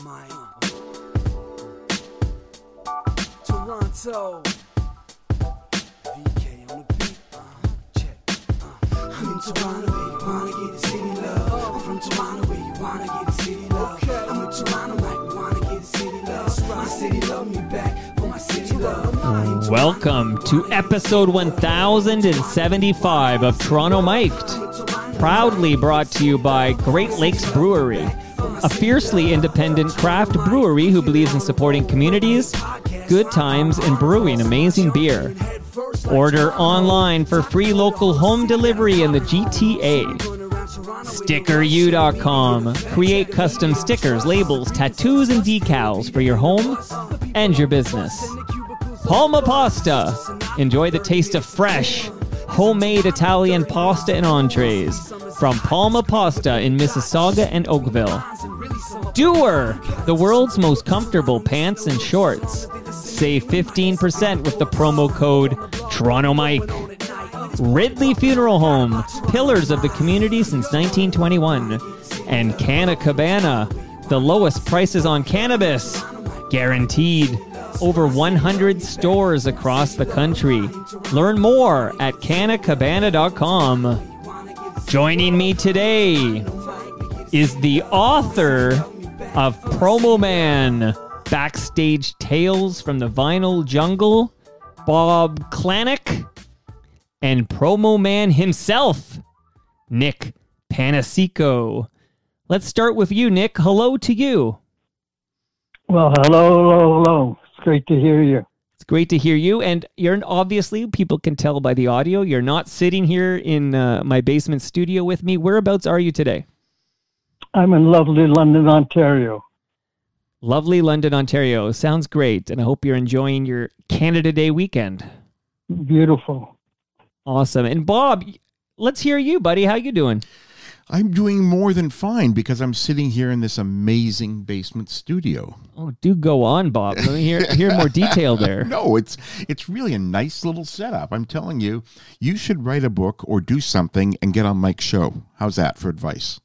my Toronto. VK on the beat. Check. I'm in Toronto where you wanna get the city love. I'm from Toronto where you wanna get the city love. I'm in Toronto like we wanna get the city love. My city love me back for my city love. Welcome to episode 1075 of Toronto Mic'd. Proudly brought to you by Great Lakes Brewery, a fiercely independent craft brewery who believes in supporting communities, good times, and brewing amazing beer. Order online for free local home delivery in the GTA. StickerU.com. Create custom stickers, labels, tattoos, and decals for your home and your business. Palma Pasta. Enjoy the taste of fresh, homemade Italian pasta and entrees from Palma Pasta in Mississauga and Oakville. Doer, the world's most comfortable pants and shorts. Save 15% with the promo code Toronto Mike. Ridley Funeral Home, pillars of the community since 1921. And Canna Cabana, the lowest prices on cannabis. Guaranteed. Over 100 stores across the country. Learn more at cannacabana.com. Joining me today is the author of Promo Man, Backstage Tales from the Vinyl Jungle, Bob Klanac, and Promo Man himself, Nick Panaseiko. Let's start with you, Nick. Hello to you. Well, hello. It's great to hear you. It's great to hear you. And you're obviously, people can tell by the audio, you're not sitting here in my basement studio with me. Whereabouts are you today? I'm in lovely London, Ontario. Lovely London, Ontario. Sounds great. And I hope you're enjoying your Canada Day weekend. Beautiful. Awesome. And Bob, let's hear you, buddy. How you doing? I'm doing more than fine because I'm sitting here in this amazing basement studio. Oh, do go on, Bob. Let me hear more detail there. No, it's really a nice little setup. I'm telling you, you should write a book or do something and get on Mike's show. How's that for advice?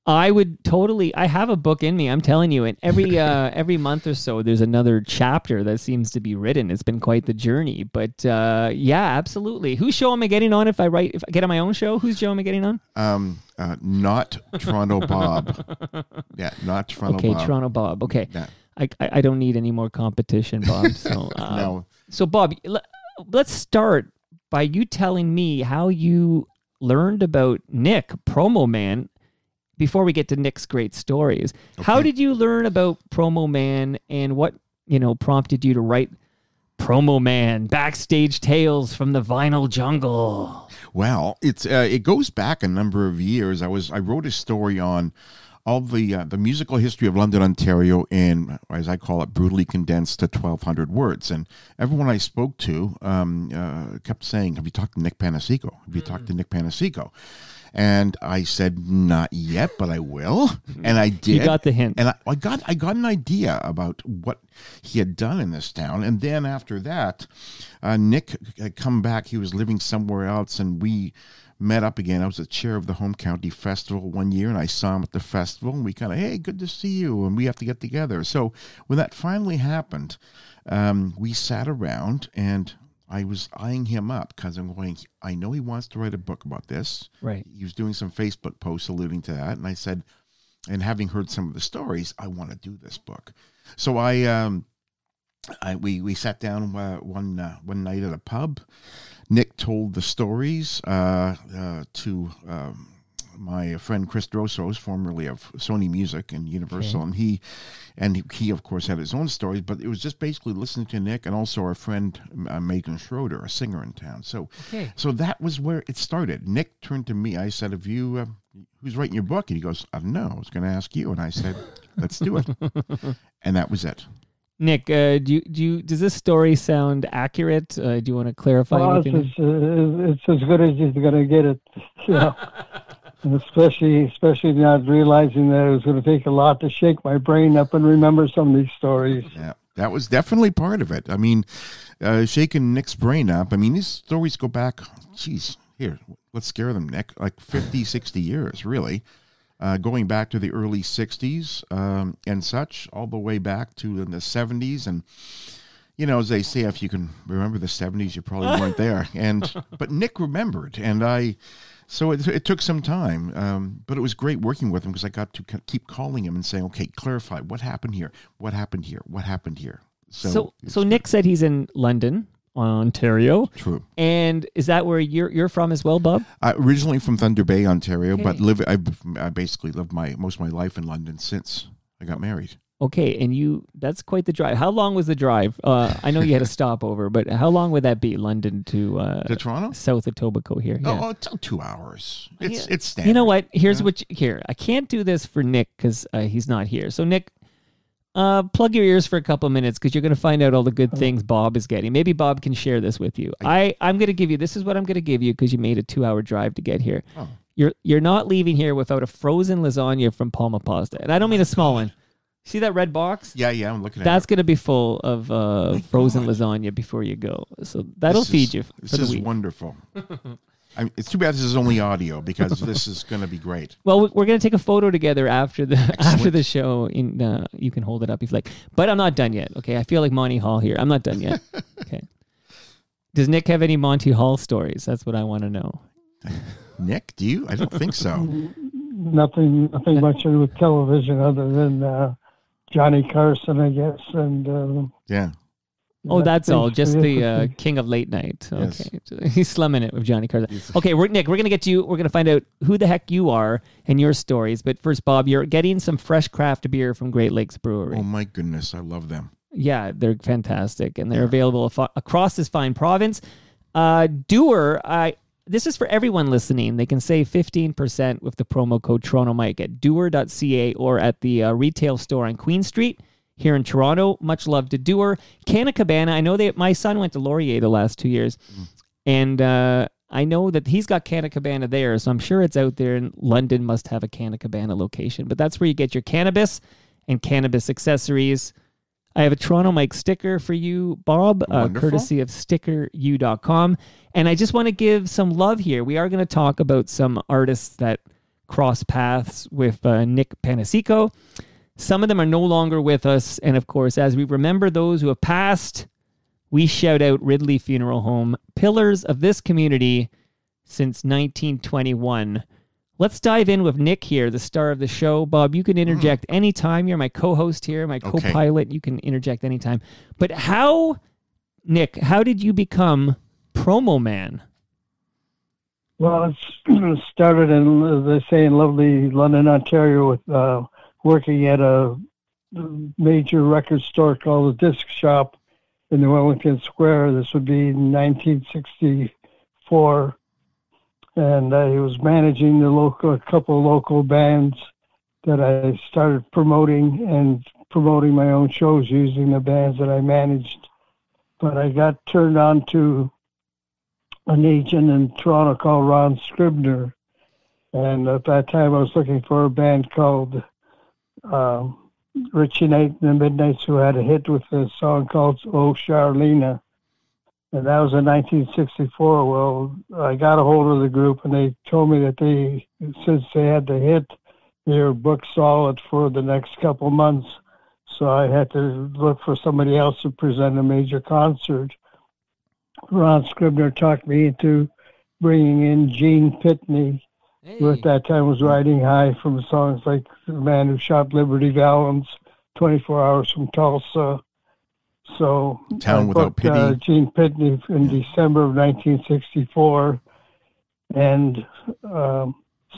I would totally. I have a book in me. I'm telling you, and every month or so, there's another chapter that seems to be written. It's been quite the journey, but yeah, absolutely. Whose show am I getting on if I get on my own show? Whose show am I getting on? Not Toronto Bob. Yeah, not Toronto Bob. Okay, Toronto Bob. Okay, yeah. I don't need any more competition, Bob. So No. So Bob, let's start by you telling me how you learned about Nick, Promo Man. Before we get to Nick's great stories, okay. How did you learn about Promo Man and what, prompted you to write Promo Man, Backstage Tales from the Vinyl Jungle? Well, it goes back a number of years. I wrote a story on all the musical history of London, Ontario in, as I call it, brutally condensed to 1,200 words. And everyone I spoke to kept saying, "Have you talked to Nick Panaseiko? Have you talked to Nick Panaseiko?" And I said, not yet, but I will. And I did. You got the hint. And I got an idea about what he had done in this town. And then after that, Nick had come back. He was living somewhere else, and we met up again. I was the chair of the Home County Festival one year, and I saw him at the festival, and we kind of, hey, good to see you, and we have to get together. So when that finally happened, we sat around, and I was eyeing him up because I'm going, I know he wants to write a book about this. Right. He was doing some Facebook posts alluding to that. And I said, and having heard some of the stories, I want to do this book. So we sat down one night at a pub. Nick told the stories to my friend Chris Drosos, formerly of Sony Music and Universal, okay. and he of course had his own stories, but it was just basically listening to Nick and also our friend Megan Schroeder, a singer in town. So that was where it started. Nick turned to me. I said, "Have you who's writing your book?" And he goes, "I don't know. I was going to ask you." And I said, "Let's do it." And that was it. Nick, does this story sound accurate? Do you want to clarify anything? It's as good as you're going to get it. Yeah. Especially not realizing that it was going to take a lot to shake my brain up and remember some of these stories. Yeah, that was definitely part of it. I mean, shaking Nick's brain up. I mean, these stories go back, geez, here, let's scare them, Nick, like 50, 60 years, really. going back to the early 60s and such, all the way back to the 70s. And, you know, as they say, if you can remember the 70s, you probably weren't there. But Nick remembered, and so it took some time, but it was great working with him because I got to keep calling him and saying, okay, clarify, what happened here? What happened here? What happened here? So Nick said he's in London, Ontario. True. And is that where you're from as well, Bob? Originally from Thunder Bay, Ontario, but I basically lived most of my life in London since I got married. Okay, and that's quite the drive. How long was the drive? I know you had a stopover, but how long would that be, London to Toronto? South Etobicoke here? Yeah. Oh, it's 2 hours. It's standard. You know what? Here's I can't do this for Nick because he's not here. So Nick, plug your ears for a couple of minutes because you're going to find out all the good things Bob is getting. Maybe Bob can share this with you. I'm going to give you, this is what I'm going to give you because you made a 2-hour drive to get here. Oh. You're not leaving here without a frozen lasagna from Palma Pasta. And I don't mean a small one. See that red box? Yeah, I'm looking at it. That's going to be full of frozen lasagna before you go. So that'll feed you for the week. This is wonderful. It's too bad this is only audio because this is going to be great. Well, we're going to take a photo together after the show. You can hold it up if you like. But I'm not done yet. Okay, I feel like Monty Hall here. I'm not done yet. Okay. Does Nick have any Monty Hall stories? That's what I want to know. Nick, do you? I don't think so. Nothing much with television other than Johnny Carson, I guess, and yeah. Oh, that's all. Just the king of late night. Okay, yes. He's slumming it with Johnny Carson. Okay, Nick, we're gonna get you. We're gonna find out who the heck you are and your stories. But first, Bob, you're getting some fresh craft beer from Great Lakes Brewery. Oh my goodness, I love them. Yeah, they're fantastic, and they're available across this fine province. Doer, this is for everyone listening. They can save 15% with the promo code Toronto Mike at doer.ca or at the retail store on Queen Street here in Toronto. Much love to Doer. Canna Cabana, I know my son went to Laurier the last 2 years, and I know that he's got Canna Cabana there, so I'm sure it's out there, and London must have a Canna Cabana location. But that's where you get your cannabis and cannabis accessories. I have a Toronto Mike sticker for you, Bob, courtesy of stickeru.com. And I just want to give some love here. We are going to talk about some artists that cross paths with Nick Panaseiko. Some of them are no longer with us. And of course, as we remember those who have passed, we shout out Ridley Funeral Home, pillars of this community since 1921. Let's dive in with Nick here, the star of the show. Bob, you can interject anytime. You're my co-host here, my co-pilot. You can interject anytime. But Nick, how did you become Promo Man? Well, it started in, as they say, in lovely London, Ontario, with working at a major record store called the Disc Shop in the Wellington Square. This would be 1964. And I was managing a couple of local bands that I started promoting my own shows using the bands that I managed. But I got turned on to an agent in Toronto called Ron Scribner. And at that time I was looking for a band called Richie Knight and the Midnights, who had a hit with a song called Oh Charlena. And that was in 1964. Well, I got a hold of the group, and they told me that since they had the hit, they were booked solid for the next couple months. So I had to look for somebody else to present a major concert. Ron Scribner talked me into bringing in Gene Pitney, who at that time was riding high from songs like The Man Who Shot Liberty Valance, 24 Hours from Tulsa. So Town Without Pity. Gene Pitney in December of 1964, and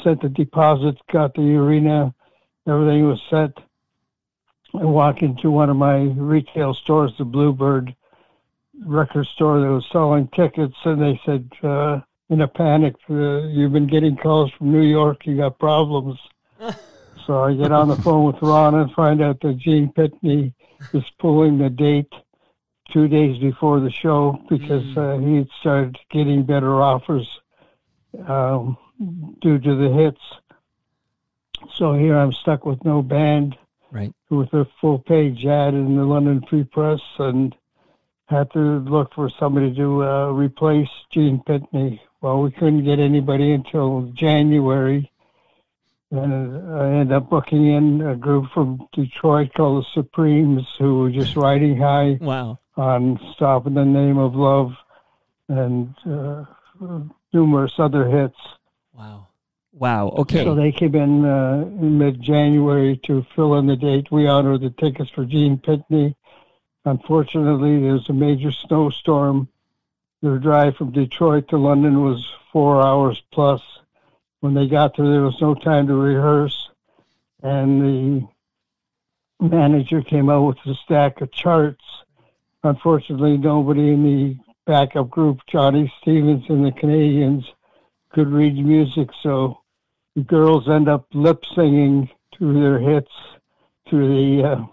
sent the deposit, got the arena, everything was set. I walked into one of my retail stores, the Bluebird record store that was selling tickets, and they said, in a panic, you've been getting calls from New York, you got problems. So I get on the phone with Ron and find out that Gene Pitney is pulling the date 2 days before the show because he had started getting better offers due to the hits. So here I'm stuck with no band, right, with a full-page ad in the London Free Press, and had to look for somebody to replace Gene Pitney. Well, we couldn't get anybody until January, And I ended up booking in a group from Detroit called the Supremes, who were just riding high Wow. on Stop in the Name of Love and numerous other hits. Wow. Wow. Okay. So they came in mid-January to fill in the date. We honored the tickets for Gene Pitney. Unfortunately, there was a major snowstorm. Their drive from Detroit to London was 4 hours plus. When they got there was no time to rehearse. And the manager came out with a stack of charts. Unfortunately, nobody in the backup group, Johnny Stevens and the Canadians, could read music. So the girls end up lip singing to their hits through the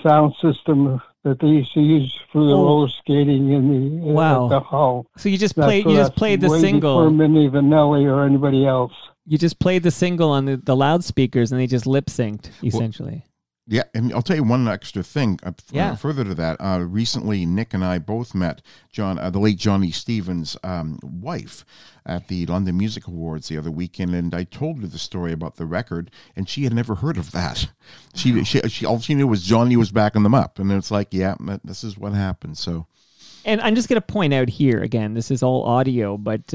sound system that they used to use for the roller skating in the the hall. So you just played the single before Minnie Vanelli or anybody else. You just played the single on the loudspeakers, and they just lip synced essentially. Yeah, and I'll tell you one extra thing. Further to that, recently Nick and I both met the late Johnny Stevens' wife at the London Music Awards the other weekend, and I told her the story about the record, and she had never heard of that. She all she knew was Johnny was backing them up, and it's like, yeah, this is what happened. So. And I'm just going to point out here, again, this is all audio, but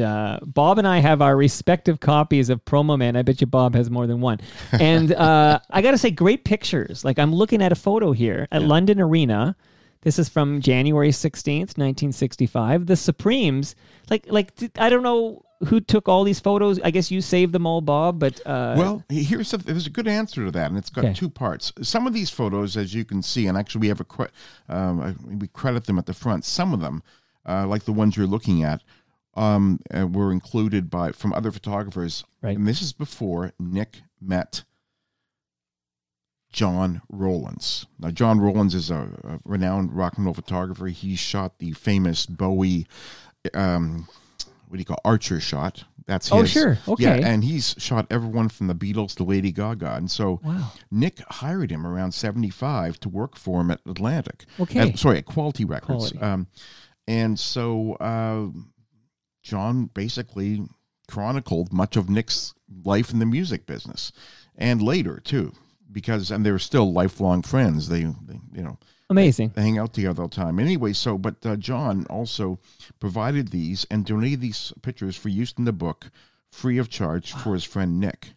Bob and I have our respective copies of Promo Man. I bet you Bob has more than one. And I got to say, great pictures. Like, I'm looking at a photo here at London Arena. This is from January 16th, 1965. The Supremes, I don't know who took all these photos. I guess you saved them all, Bob, but... Well, there's a good answer to that, and it's got two parts. Some of these photos, as you can see, and actually we have we credit them at the front. Some of them, like the ones you're looking at, were included from other photographers. Right. And this is before Nick met John Rowlands. Now, John Rowlands is a renowned rock and roll photographer. He shot the famous Bowie... what do you call Archer shot? That's his. Oh, sure. Okay. Yeah, and he's shot everyone from the Beatles to Lady Gaga. And so Nick hired him around 75 to work for him at Atlantic. Okay. At Quality Records. And so John basically chronicled much of Nick's life in the music business. And later, too. And they were still lifelong friends. They amazing. They hang out together all the time. Anyway, but John also provided these and donated these pictures for use in the book, free of charge, for his friend Nick.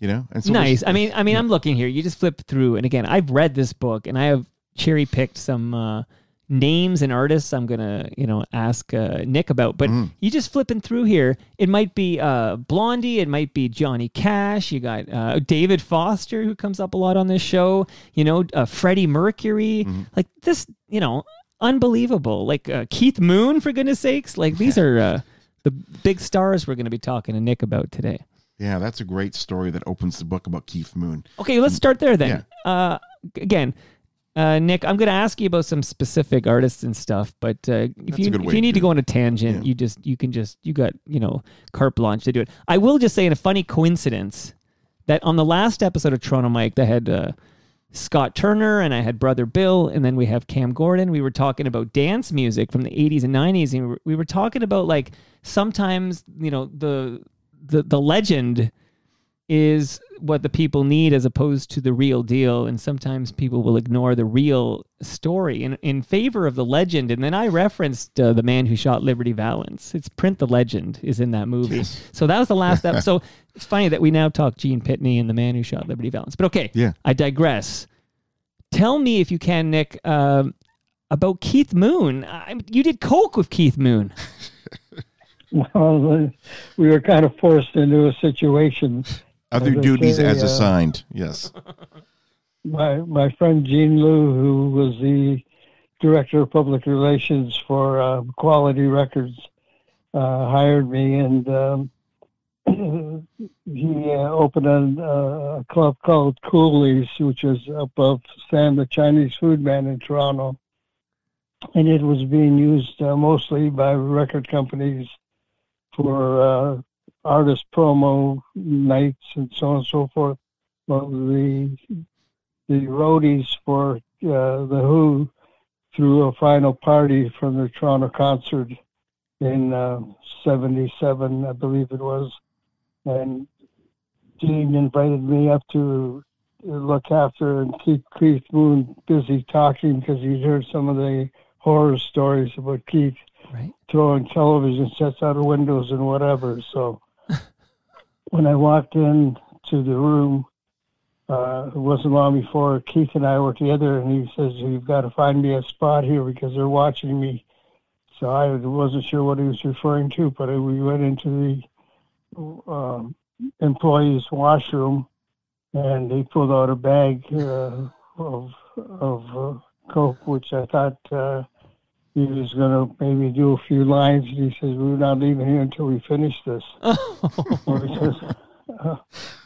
And so nice. I mean, I'm looking here. You just flip through, and again, I've read this book, and I have cherry picked some names and artists I'm gonna ask Nick about. But you just flipping through here, it might be Blondie, it might be Johnny Cash. You got David Foster, who comes up a lot on this show. Freddie Mercury, like this. Unbelievable. Like Keith Moon, for goodness sakes. Like these are the big stars we're going to be talking to Nick about today. Yeah, that's a great story that opens the book about Keith Moon. Okay, let's start there then. Yeah. Again. Nick, I'm going to ask you about some specific artists and stuff, but if you need to go on a tangent, you got carte blanche to do it. I will just say, in a funny coincidence, that on the last episode of Toronto Mike, I had Scott Turner and I had Brother Bill, and then we have Cam Gordon. We were talking about dance music from the 80s and 90s, and we were talking about like sometimes the legend is what the people need as opposed to the real deal. And sometimes people will ignore the real story in favor of the legend. And then I referenced The Man Who Shot Liberty Valance. It's Print the Legend is in that movie. Yes. So that was the last episode. So it's funny that we now talk Gene Pitney and The Man Who Shot Liberty Valance. But okay, I digress. Tell me, if you can, Nick, about Keith Moon. You did coke with Keith Moon. Well, we were kind of forced into a situation. Other duties as assigned, yes. My friend Gene Liu, who was the director of public relations for Quality Records, hired me, and he opened a club called Cooley's, which is above Sam the Chinese Food Man in Toronto. And it was being used mostly by record companies for artist promo nights and so on and so forth. Well, the roadies for the Who threw a final party from the Toronto concert in '77, I believe it was, and Gene invited me up to look after and keep Keith Moon busy talking because he'd heard some of the horror stories about Keith throwing television sets out of windows and whatever. So when I walked in to the room, it wasn't long before Keith and I were together, and he says, "You've got to find me a spot here because they're watching me." So I wasn't sure what he was referring to, but we went into the employees' washroom, and they pulled out a bag of Coke, which I thought he was going to maybe do a few lines. He says, "We're not leaving here until we finish this." Which is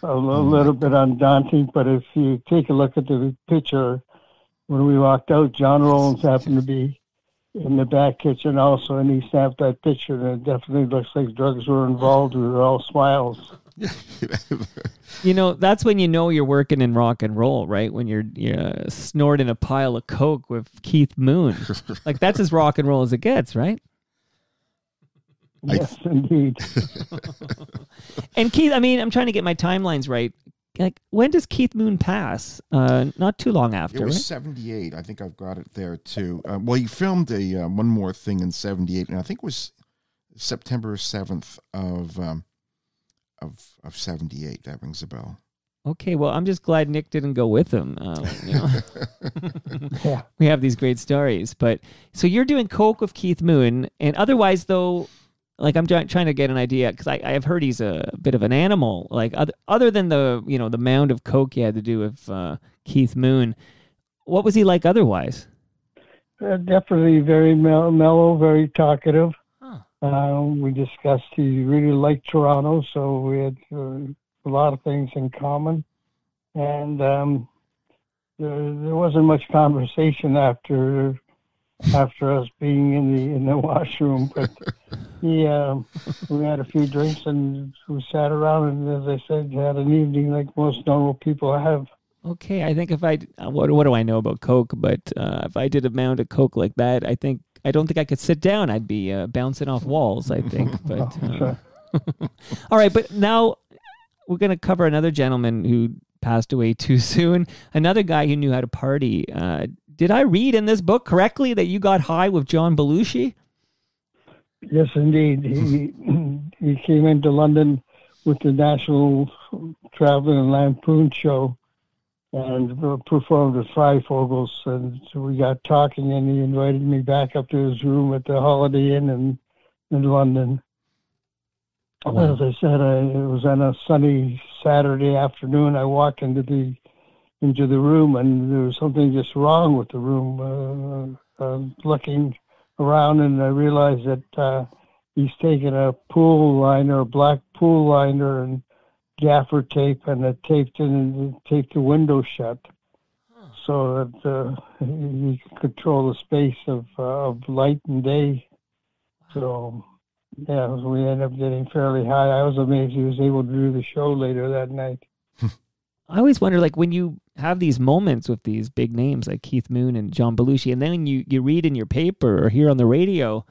a little bit undaunting, but if you take a look at the picture, when we walked out, John Rollins happened to be in the back kitchen also, and he snapped that picture, and it definitely looks like drugs were involved. We were all smiles. That's when you know you're working in rock and roll, right? When you're snorting a pile of Coke with Keith Moon. Like, that's as rock and roll as it gets, right? Yes, indeed. And Keith, I'm trying to get my timelines right. Like, when does Keith Moon pass? Not too long after, it was right? 78. I think I've got it there too. Well, he filmed a One More Thing in 78, and I think it was September 7th of 78. That rings a bell. Okay, well, I'm just glad Nick didn't go with him. Yeah. We have these great stories. But so you're doing Coke with Keith Moon, and otherwise, though, like, I'm trying to get an idea, because I have heard he's a bit of an animal. Like, other than the mound of Coke you had to do with Keith Moon, what was he like otherwise? Definitely very mellow, very talkative. We discussed he really liked Toronto, so we had a lot of things in common. And there wasn't much conversation after us being in the washroom, but we had a few drinks and we sat around, and as I said, had an evening like most normal people have. Okay, I think if what do I know about Coke, but if I did a mound of Coke like that, I don't think I could sit down. I'd be bouncing off walls, I think. But Sure. All right, but now we're going to cover another gentleman who passed away too soon, another guy who knew how to party. Did I read in this book correctly that you got high with John Belushi? Yes, indeed. He came into London with the National Traveling and Lampoon show and performed with Freifogels, and so we got talking, and he invited me back up to his room at the Holiday Inn in London. Wow. As I said, it was on a sunny Saturday afternoon. I walked into the room, and there was something just wrong with the room. Looking around, and I realized that he's taken a pool liner, a black pool liner, and gaffer tape, and it taped the window shut, so that he could control the space of light and day. So, yeah, we ended up getting fairly high. I was amazed he was able to do the show later that night. I always wonder, like, when you have these moments with these big names like Keith Moon and John Belushi, and then you read in your paper or hear on the radio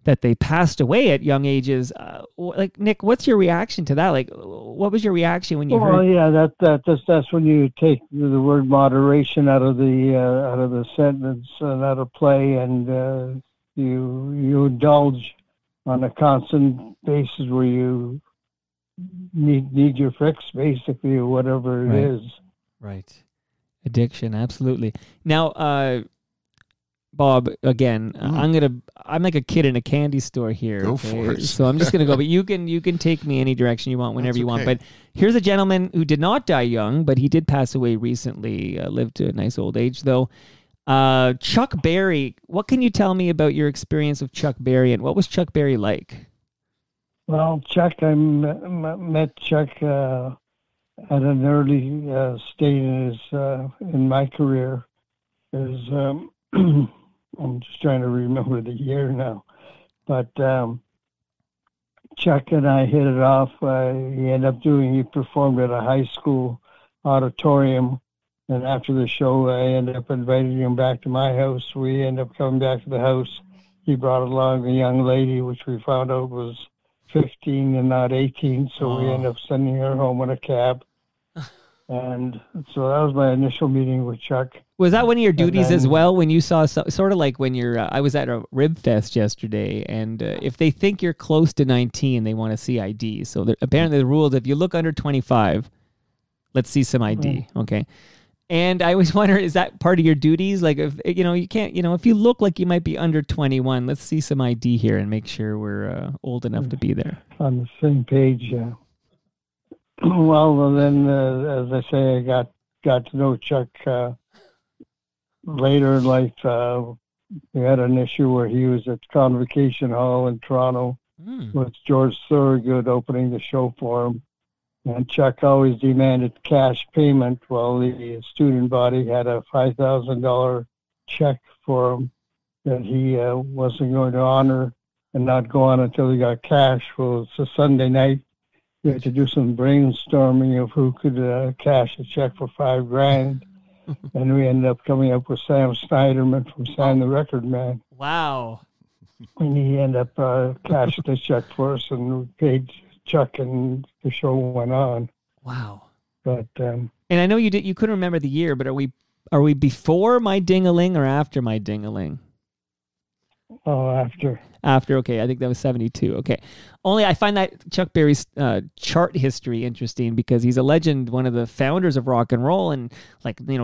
that they passed away at young ages. Like, Nick, what's your reaction to that? Like, what was your reaction when you heard? Well, yeah, that's when you take the word moderation out of the sentence and out of play, and you indulge on a constant basis where you need your fix, basically, or whatever it is. Right. Addiction, absolutely. Now, Bob, again, I'm like a kid in a candy store here. Go for it. So I'm just gonna go, but you can take me any direction you want, whenever you want. But here's a gentleman who did not die young, but he did pass away recently. Lived to a nice old age, though. Chuck Berry. What can you tell me about your experience with Chuck Berry, and what was Chuck Berry like? Well, Chuck, I met Chuck at an early stage in my career. I'm just trying to remember the year now, but Chuck and I hit it off. He performed at a high school auditorium, and after the show, I ended up inviting him back to my house. We ended up coming back to the house. He brought along a young lady, which we found out was 15 and not 18, so we ended up sending her home in a cab. And so that was my initial meeting with Chuck. Was that one of your duties as well when you saw, sort of like when you're, I was at a Rib Fest yesterday, and if they think you're close to 19, they want to see ID. So apparently the rules, if you look under 25, let's see some ID, okay? And I always wonder, is that part of your duties? Like, if you can't, if you look like you might be under 21, let's see some ID here and make sure we're old enough to be there. On the same page, yeah. Well, then, as I say, I got to know Chuck later in life. We had an issue where he was at Convocation Hall in Toronto with George Thorogood opening the show for him. And Chuck always demanded cash payment, while the student body had a $5,000 check for him that he wasn't going to honor and not go on until he got cash. Well, it's a Sunday night. We had to do some brainstorming of who could cash a check for $5,000, and we ended up coming up with Sam Snyderman from Sam the Record Man. Wow! And he ended up cashing the check for us, and we paid Chuck, and the show went on. Wow! But and I know you couldn't remember the year, but are we before My Ding-a-Ling or after My Ding-a-Ling? Oh, after. After, okay. I think that was 72. Okay. Only I find that Chuck Berry's chart history interesting because he's a legend, one of the founders of rock and roll, and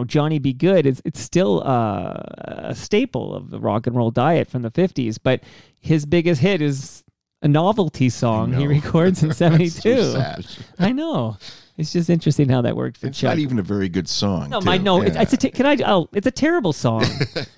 Johnny Be Good, it's still a staple of the rock and roll diet from the 50s, but his biggest hit is a novelty song he records in 72. So sad. I know. It's just interesting how that worked for it's Chuck. Not even a very good song. No, yeah. It's a terrible song.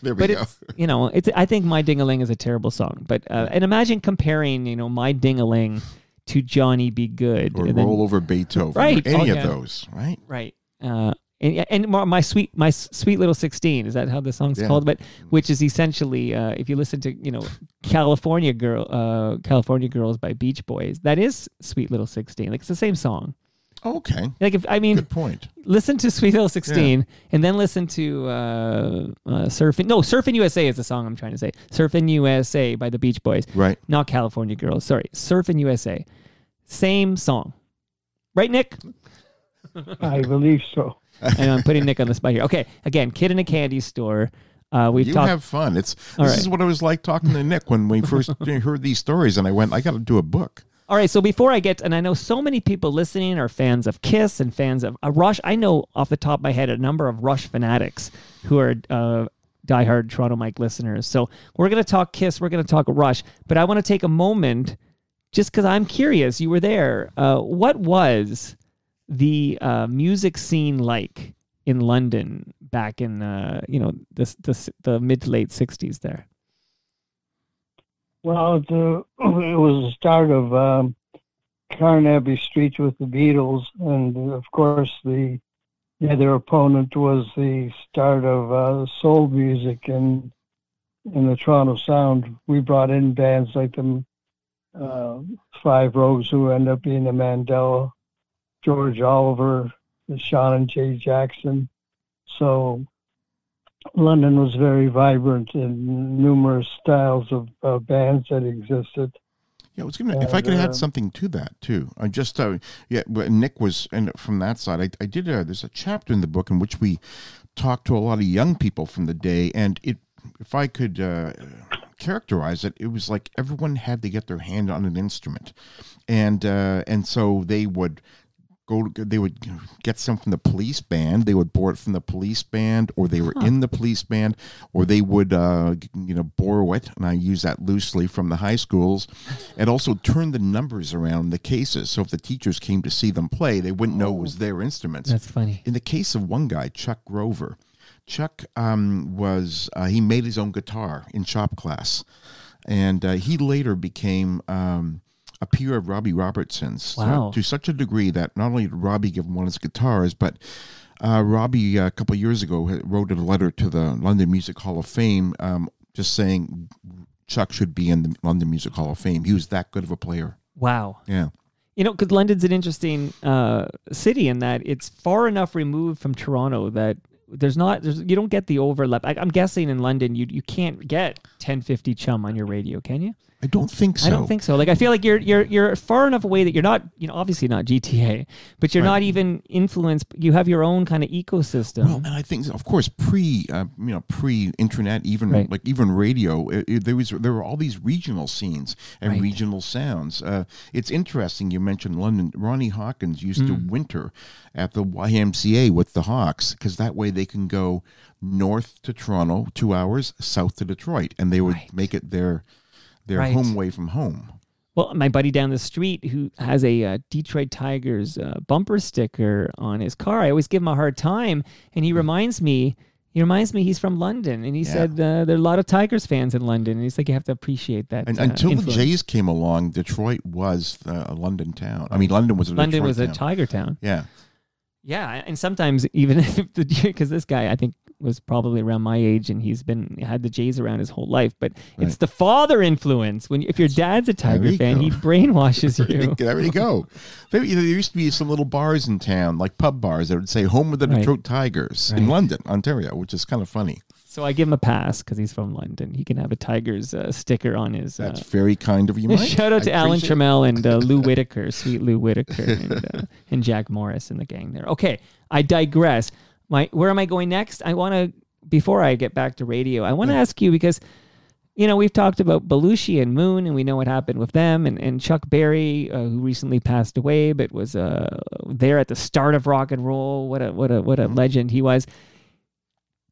There we go. I think My Ding-a-Ling is a terrible song. But and imagine comparing, My Ding-a-Ling to Johnny Be Good, or Roll Over Beethoven, right? Any of those, right? Right. And my sweet little 16, is that how the song's called? But which is essentially, if you listen to California Girls by Beach Boys, that is Sweet Little 16. Like, it's the same song. Okay. Good point. Listen to Sweet Little 16 and then listen to Surfing. No, Surfing USA is the song I'm trying to say. Surfing USA by the Beach Boys. Right. Not California Girls. Sorry. Surfing USA. Same song. Right, Nick? I believe so. And I'm putting Nick on the spot here. Okay. Again, Kid in a Candy Store. Have fun. This is what it was like talking to Nick when we first heard these stories, and I got to do a book. All right, so before I get, and I know so many people listening are fans of Kiss and fans of Rush. I know off the top of my head a number of Rush fanatics who are diehard Toronto Mike listeners. So we're going to talk Kiss, we're going to talk Rush, but I want to take a moment just because I'm curious. You were there. What was the music scene like in London back in the mid to late 60s there? Well, it was the start of Carnaby Street with the Beatles, and of course the other opponent was the start of soul music in the Toronto Sound. We brought in bands like the Five Rogues, who ended up being the Mandela, George Oliver, the Sean and Jay Jackson. So London was very vibrant in numerous styles of bands that existed. Yeah, I was gonna. If I could add something to that too, I just Nick was, and from that side, I did. There's a chapter in the book in which we talked to a lot of young people from the day, and if I could characterize it, it was like everyone had to get their hand on an instrument, and so they would get some from the police band. They would borrow it from the police band, or they were in the police band, or they would, borrow it, and I use that loosely, from the high schools, and also turn the numbers around in the cases. So if the teachers came to see them play, they wouldn't know it was their instruments. That's funny. In the case of one guy, Chuck Grover, Chuck he made his own guitar in shop class, and he later became a peer of Robbie Robertson's. Wow. To such a degree that not only did Robbie give him one of his guitars, but Robbie a couple of years ago wrote a letter to the London Music Hall of Fame just saying Chuck should be in the London Music Hall of Fame. He was that good of a player. Wow. Yeah. Because London's an interesting city in that it's far enough removed from Toronto that you don't get the overlap. I'm guessing in London you can't get 1050 Chum on your radio, can you? I don't think so. I don't think so. Like, I feel like you're far enough away that you're not, obviously not GTA, but you're not even influenced. You have your own kind of ecosystem. Well, and I think, of course, pre-internet, even even radio, there were all these regional scenes and regional sounds. It's interesting you mentioned London. Ronnie Hawkins used to winter at the YMCA with the Hawks because that way they can go north to Toronto, 2 hours, south to Detroit, and they would make it their home away from home. Well, my buddy down the street who has a Detroit Tigers bumper sticker on his car, I always give him a hard time, and he reminds me he's from London, and he said there are a lot of Tigers fans in London, and he's like, you have to appreciate that. And until influence. the Jays came along, Detroit was a London town. I mean, London was a Detroit a town. Tiger town. Yeah. Yeah, and sometimes even because this guy, I think, was probably around my age, and he's had the Jays around his whole life. But it's the father influence. If your dad's a Tiger fan, he brainwashes you. There you go. There used to be some little bars in town, like pub bars, that would say "Home of the Detroit Tigers" in London, Ontario, which is kind of funny. So I give him a pass because he's from London. He can have a Tigers sticker on his. That's very kind of you, Mike. Shout out to Alan Trammell and Lou Whitaker, sweet Lou Whitaker, and Jack Morris and the gang there. Okay, I digress. Where am I going next? Before I get back to radio, I want to ask you because, we've talked about Belushi and Moon, and we know what happened with them, and Chuck Berry, who recently passed away, but was there at the start of rock and roll. What a legend he was.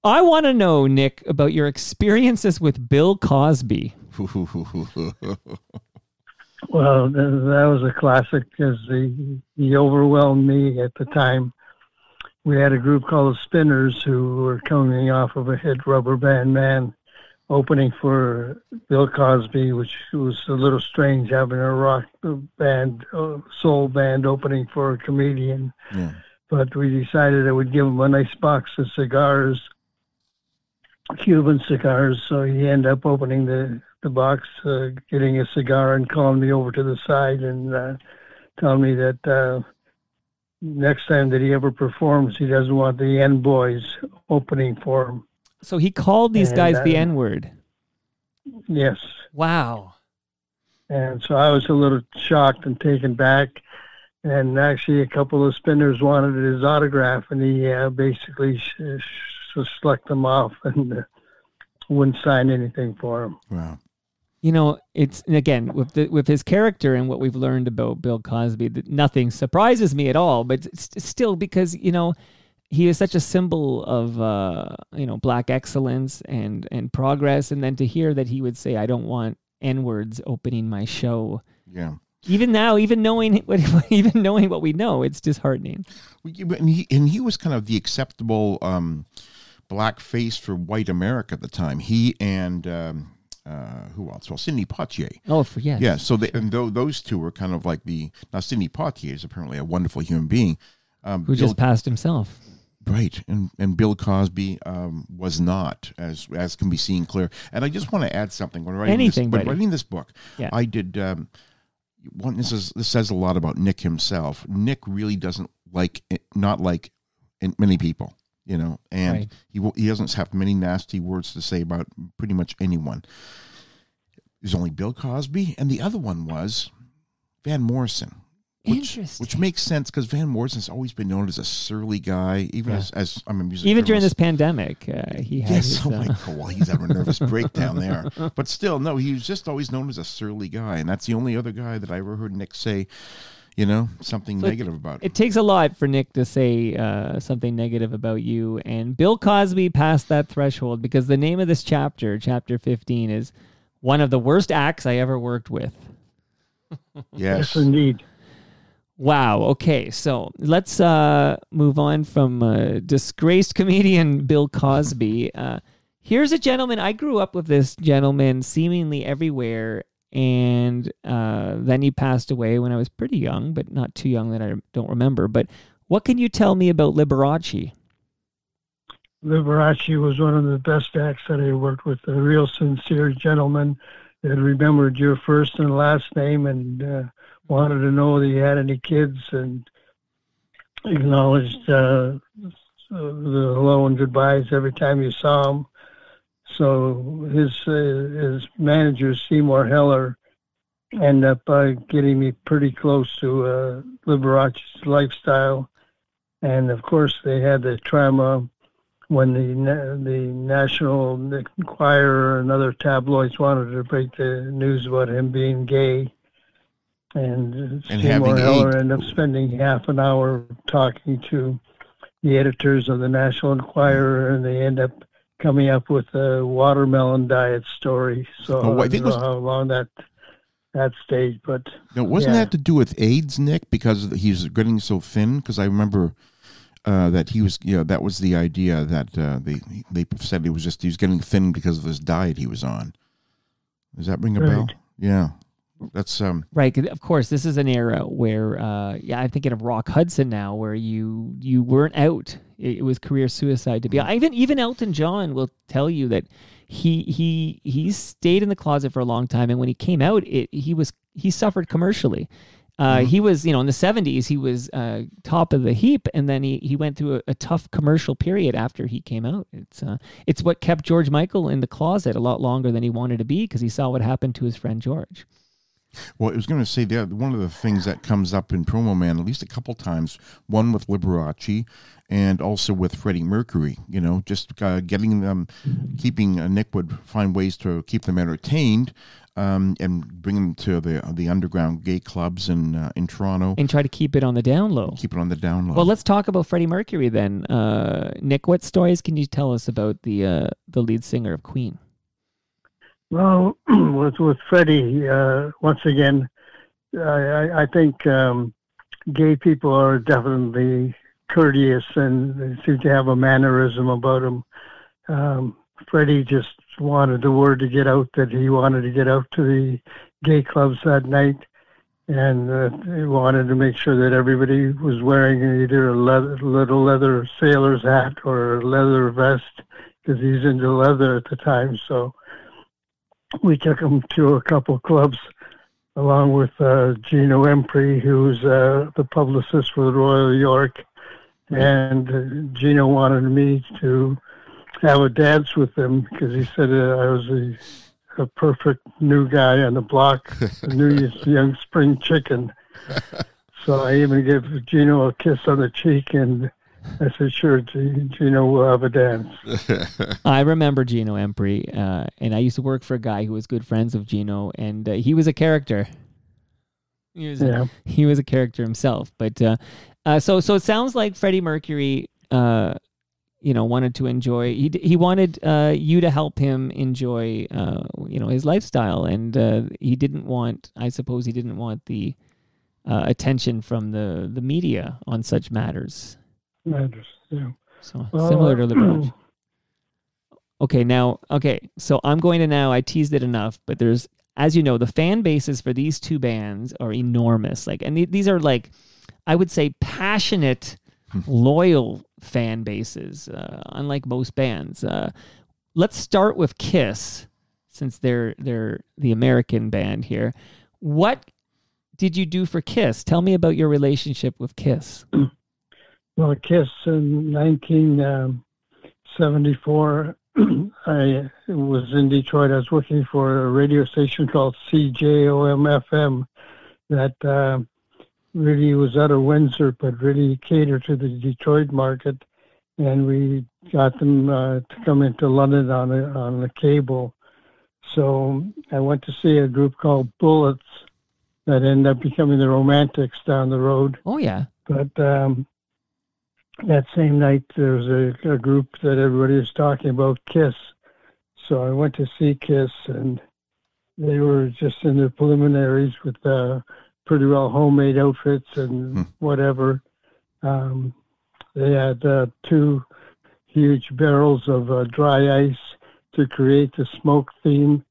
I want to know, Nick, about your experiences with Bill Cosby. Well, that was a classic because he overwhelmed me at the time. We had a group called the Spinners who were coming off of a hit, Rubber Band Man, opening for Bill Cosby, which was a little strange having a rock band, soul band opening for a comedian. Yeah. But we decided I would give him a nice box of cigars, Cuban cigars, so he ended up opening the box, getting a cigar and calling me over to the side and telling me that next time that he ever performs, he doesn't want the N-Boys opening for him. So he called these guys the N-word? Yes. Wow. And so I was a little shocked and taken back. And actually a couple of Spinners wanted his autograph, and he basically select them off and wouldn't sign anything for him. Wow. It's, again, with his character and what we've learned about Bill Cosby, that nothing surprises me at all, but it's still because, he is such a symbol of, Black excellence and progress. And then to hear that he would say, I don't want N-words opening my show. Yeah. Even now, even knowing what we know, it's disheartening. And he was kind of the acceptable black face for white America at the time. He and who else? Well, Sidney Poitier. Oh, yes. Yeah. So those two were kind of like now Sidney Poitier is apparently a wonderful human being who just passed himself. Right, and Bill Cosby was not, as can be seen clear. And I just want to add something when writing this book. Yeah. I did. This says a lot about Nick himself. Nick really doesn't not like many people, and he doesn't have many nasty words to say about pretty much anyone. There's only Bill Cosby, and the other one was Van Morrison. Which makes sense because Van Morrison's always been known as a surly guy, even as I'm a music. Even during this pandemic, he had. Yes, well, he's having a nervous breakdown there. But still, no, he was just always known as a surly guy, and that's the only other guy that I ever heard Nick say, something negative about him. It takes a lot for Nick to say something negative about you, and Bill Cosby passed that threshold because the name of this chapter, Chapter 15, is one of the worst acts I ever worked with. Yes, indeed. Wow. Okay. So let's move on from disgraced comedian Bill Cosby. Here's a gentleman. I grew up with this gentleman seemingly everywhere. And then he passed away when I was pretty young, but not too young that I don't remember. But what can you tell me about Liberace? Liberace was one of the best acts that I worked with. A real sincere gentleman that remembered your first and last name and wanted to know that you had any kids and acknowledged the hello and goodbyes every time you saw him. So his manager, Seymour Heller, ended up getting me pretty close to Liberace's lifestyle. And of course, they had the trauma when the National Enquirer and other tabloids wanted to break the news about him being gay. And Seymour Heller ended up spending half an hour talking to the editors of the National Enquirer, and they end up coming up with a watermelon diet story. So I don't know how long that stayed, but now, wasn't that to do with AIDS, Nick? Because he's getting so thin? Because I remember that he was, that was the idea that they said he was getting thin because of his diet he was on. Does that ring a bell? Yeah. That's right. Of course, this is an era where, I'm thinking of Rock Hudson now, where you weren't out. It was career suicide to be. Even Elton John will tell you that he stayed in the closet for a long time, and when he came out, he suffered commercially. He was, in the 70s, he was top of the heap, and then he went through a tough commercial period after he came out. It's what kept George Michael in the closet a lot longer than he wanted to be, because he saw what happened to his friend George. Well, I was going to say that one of the things that comes up in Promo Man at least a couple times, one with Liberace and also with Freddie Mercury, just getting them, keeping Nick would find ways to keep them entertained and bring them to the underground gay clubs in Toronto. And try to keep it on the down low. Keep it on the down low. Well, let's talk about Freddie Mercury then. Nick, what stories can you tell us about the lead singer of Queen? Well, with Freddie, once again, I think gay people are definitely courteous and they seem to have a mannerism about them. Freddie just wanted the word to get out that he wanted to get out to the gay clubs that night, and he wanted to make sure that everybody was wearing either a little leather sailor's hat or a leather vest, because he's into leather at the time. So we took him to a couple of clubs along with Gino Empri, who's the publicist for the Royal York. And Gino wanted me to have a dance with him because he said I was a perfect new guy on the block, a new young spring chicken. So I even gave Gino a kiss on the cheek, and I said, sure, Gino, we'll have a dance. I remember Gino Empri, and I used to work for a guy who was good friends with Gino, and he was a character. He was a character himself. But so it sounds like Freddie Mercury, wanted to enjoy. He wanted you to help him enjoy, his lifestyle, and he didn't want. I suppose he didn't want the attention from the media on such matters. Yeah. So similar to Liberace. So I'm going to now, I teased it enough, but there's, as you know, the fan bases for these two bands are enormous. And these are I would say passionate, loyal fan bases, unlike most bands. Let's start with Kiss, since they're the American band here. What did you do for Kiss? Tell me about your relationship with Kiss. Well, Kiss in 1974, I was in Detroit. I was working for a radio station called CJOM-FM that really was out of Windsor, but really catered to the Detroit market. And we got them to come into London on the cable. So I went to see a group called Bullets that ended up becoming the Romantics down the road. Oh, yeah. But that same night, there was a group that everybody was talking about, Kiss. So I went to see Kiss, and they were just in their preliminaries with pretty well homemade outfits and whatever. They had 2 huge barrels of dry ice to create the smoke theme,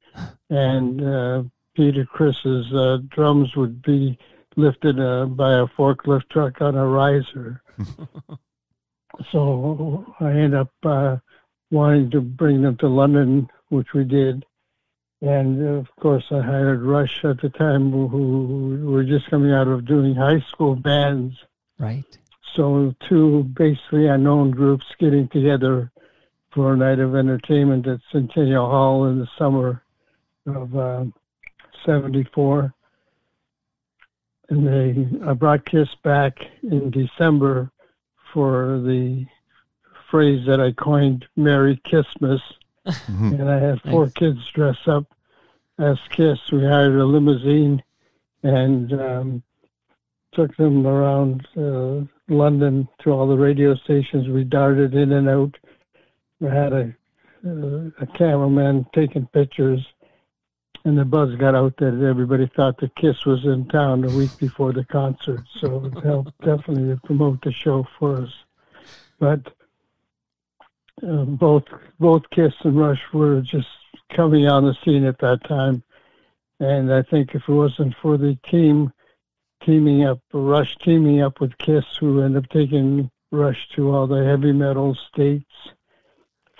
and Peter Chris's drums would be lifted by a forklift truck on a riser. So I ended up wanting to bring them to London, which we did. And, of course, I hired Rush at the time, who were just coming out of doing high school bands. Right. So 2 basically unknown groups getting together for a night of entertainment at Centennial Hall in the summer of 74. And I brought Kiss back in December for the phrase that I coined, Merry Kissmas. And I had 4 kids dress up as Kiss. We hired a limousine and took them around London to all the radio stations. We darted in and out. We had a cameraman taking pictures, and the buzz got out that everybody thought the Kiss was in town a week before the concert. So it helped definitely to promote the show for us. But both Kiss and Rush were just coming on the scene at that time. And I think if it wasn't for the Rush teaming up with Kiss, who ended up taking Rush to all the heavy metal states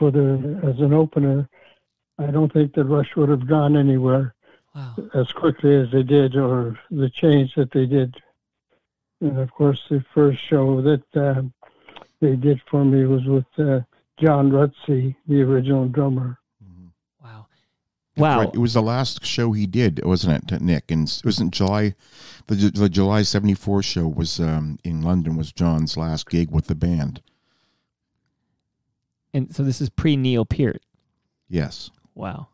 as an opener, I don't think that Rush would have gone anywhere as quickly as they did, or the change that they did. And of course, the first show that they did for me was with John Rutsey, the original drummer. Wow. Right. It was the last show he did, wasn't it, Nick? And it wasn't July, the July 74 show was in London, was John's last gig with the band. And so this is pre-Neil Peart. Yes. Wow.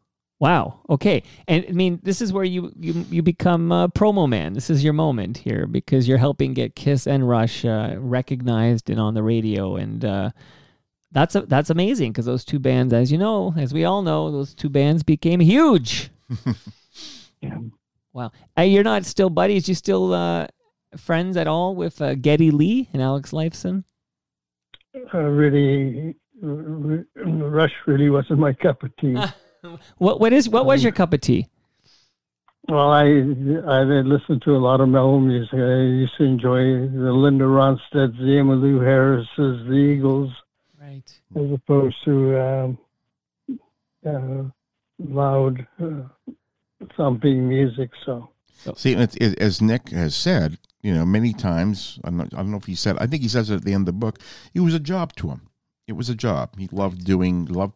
Okay. And I mean, this is where you become Promo Man. This is your moment here because you're helping get Kiss and Rush recognized and on the radio. And that's amazing because those two bands, as you know, as we all know, those two bands became huge. Yeah. Wow. You're not still buddies? You still friends at all with Geddy Lee and Alex Lifeson? Really, Rush really wasn't my cup of tea. What was your cup of tea? Well, I listened to a lot of mellow music. I used to enjoy the Linda Ronstadts, the Emmylou Harrises, the Eagles, right, as opposed to loud thumping music. So see, as Nick has said, many times. I don't know if he said. I think he says it at the end of the book. It was a job to him. It was a job. He loved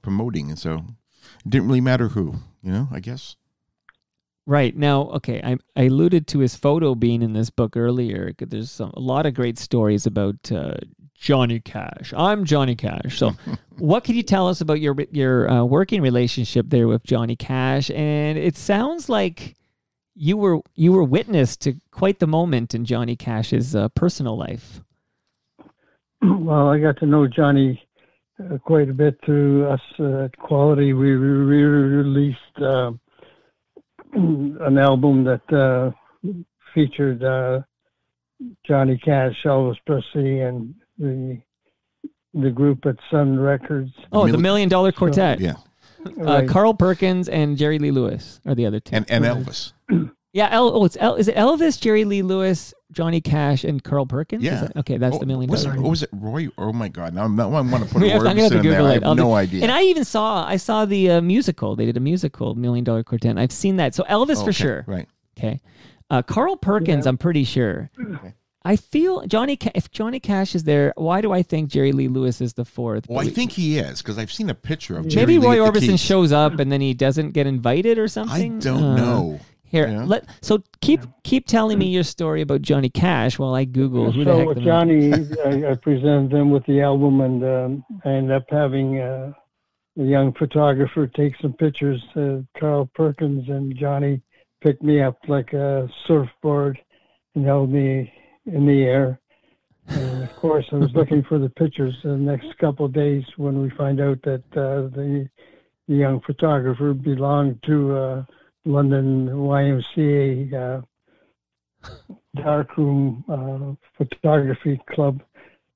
promoting, and so it didn't really matter who. I guess. Right. Now, okay, I alluded to his photo being in this book earlier. There's a lot of great stories about Johnny Cash. I'm Johnny Cash. So what can you tell us about your working relationship there with Johnny Cash? And it sounds like you were witness to quite the moment in Johnny Cash's personal life. Well, I got to know Johnny quite a bit through us at Quality. We released an album that featured Johnny Cash, Elvis Presley, and the group at Sun Records. Oh, the $1 Million Quartet. Yeah. Right. Carl Perkins and Jerry Lee Lewis are the other two. And Elvis. Yeah, is it Elvis, Jerry Lee Lewis, Johnny Cash, and Carl Perkins? Yeah. Okay, that's the $1 Million. Was it Roy? Oh my God! Now I want to put I'm gonna have to in there. Google I it. have no idea. And I saw the musical. They did a musical, $1 Million Quartet. I've seen that. So Elvis for sure. Right. Okay. Carl Perkins, I'm pretty sure. Okay. I feel if Johnny Cash is there, why do I think Jerry Lee Lewis is the fourth? Well, I think he is because I've seen a picture of Jerry maybe Lee Roy at the Orbison Keys. shows up and then he doesn't get invited or I something. don't know. Here, so keep telling me your story about Johnny Cash while I Google who the heck. So with Johnny, I presented him with the album, and I ended up having a young photographer take some pictures. Carl Perkins and Johnny picked me up like a surfboard and held me in the air. And of course, I was looking for the pictures the next couple of days when we find out that the young photographer belonged to London YMCA darkroom photography club,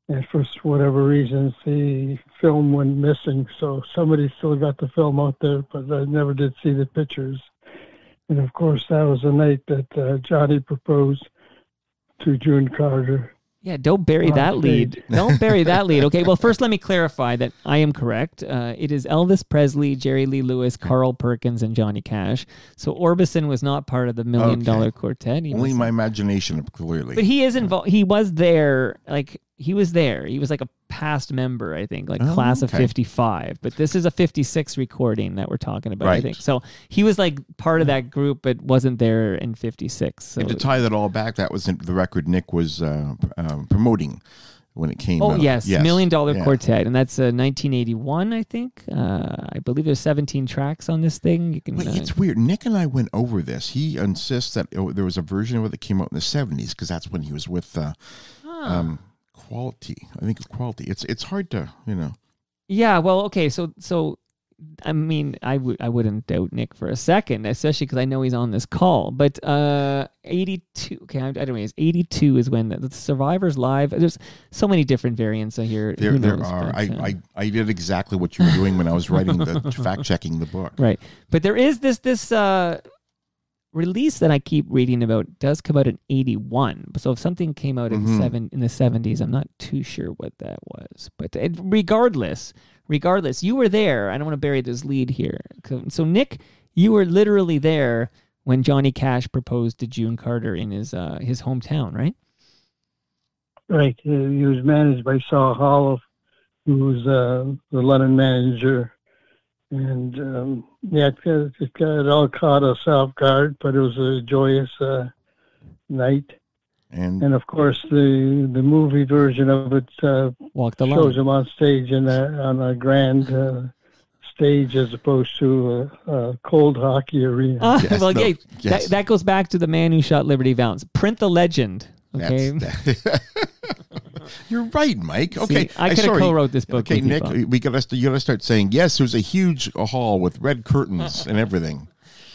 and for whatever reasons the film went missing, so somebody still got the film out there, but I never did see the pictures. And of course that was the night that Johnny proposed to June Carter. Yeah, don't bury that lead. Don't bury that lead. Okay, well, first let me clarify that I am correct. It is Elvis Presley, Jerry Lee Lewis, Carl Perkins, and Johnny Cash. So Orbison was not part of the $1 Million Quartet. Only my imagination, clearly. But he is involved. He was there, like he was there. He was like a past member, I think, like class of 55. But this is a 56 recording that we're talking about, I think. So he was like part of that group, but wasn't there in 56. So. And to tie that all back, that was the record Nick was promoting when it came out. Yes, $1 Million Quartet, and that's 1981, I think. I believe there's 17 tracks on this thing. You can. Wait, it's weird. Nick and I went over this. He insists that there was a version of it that came out in the 70s because that's when he was with Quality. I think Quality. It's hard to, Yeah, well, okay, so I mean, I wouldn't doubt Nick for a second, especially because I know he's on this call. But 82, okay, I don't know. 82 is when the Survivors Live. There's so many different variants here. There are. But, I did exactly what you were doing when I was writing fact checking the book. Right, but there is this release that I keep reading about does come out in 81. So if something came out in the 70s, I'm not too sure what that was. But regardless, you were there. I don't want to bury this lead here. So Nick, you were literally there when Johnny Cash proposed to June Carter in his hometown, right? Right. He was managed by Saul Hollow, who was the London manager. And it all caught us off guard, but it was a joyous night. And of course, the movie version of it shows him on stage on a grand stage as opposed to a cold hockey arena. That goes back to the man who shot Liberty Valance. Print the legend. Okay. You're right, Mike. Okay, I could have co-wrote this book. Okay, Nick, you gotta start saying yes. There's a huge hall with red curtains and everything.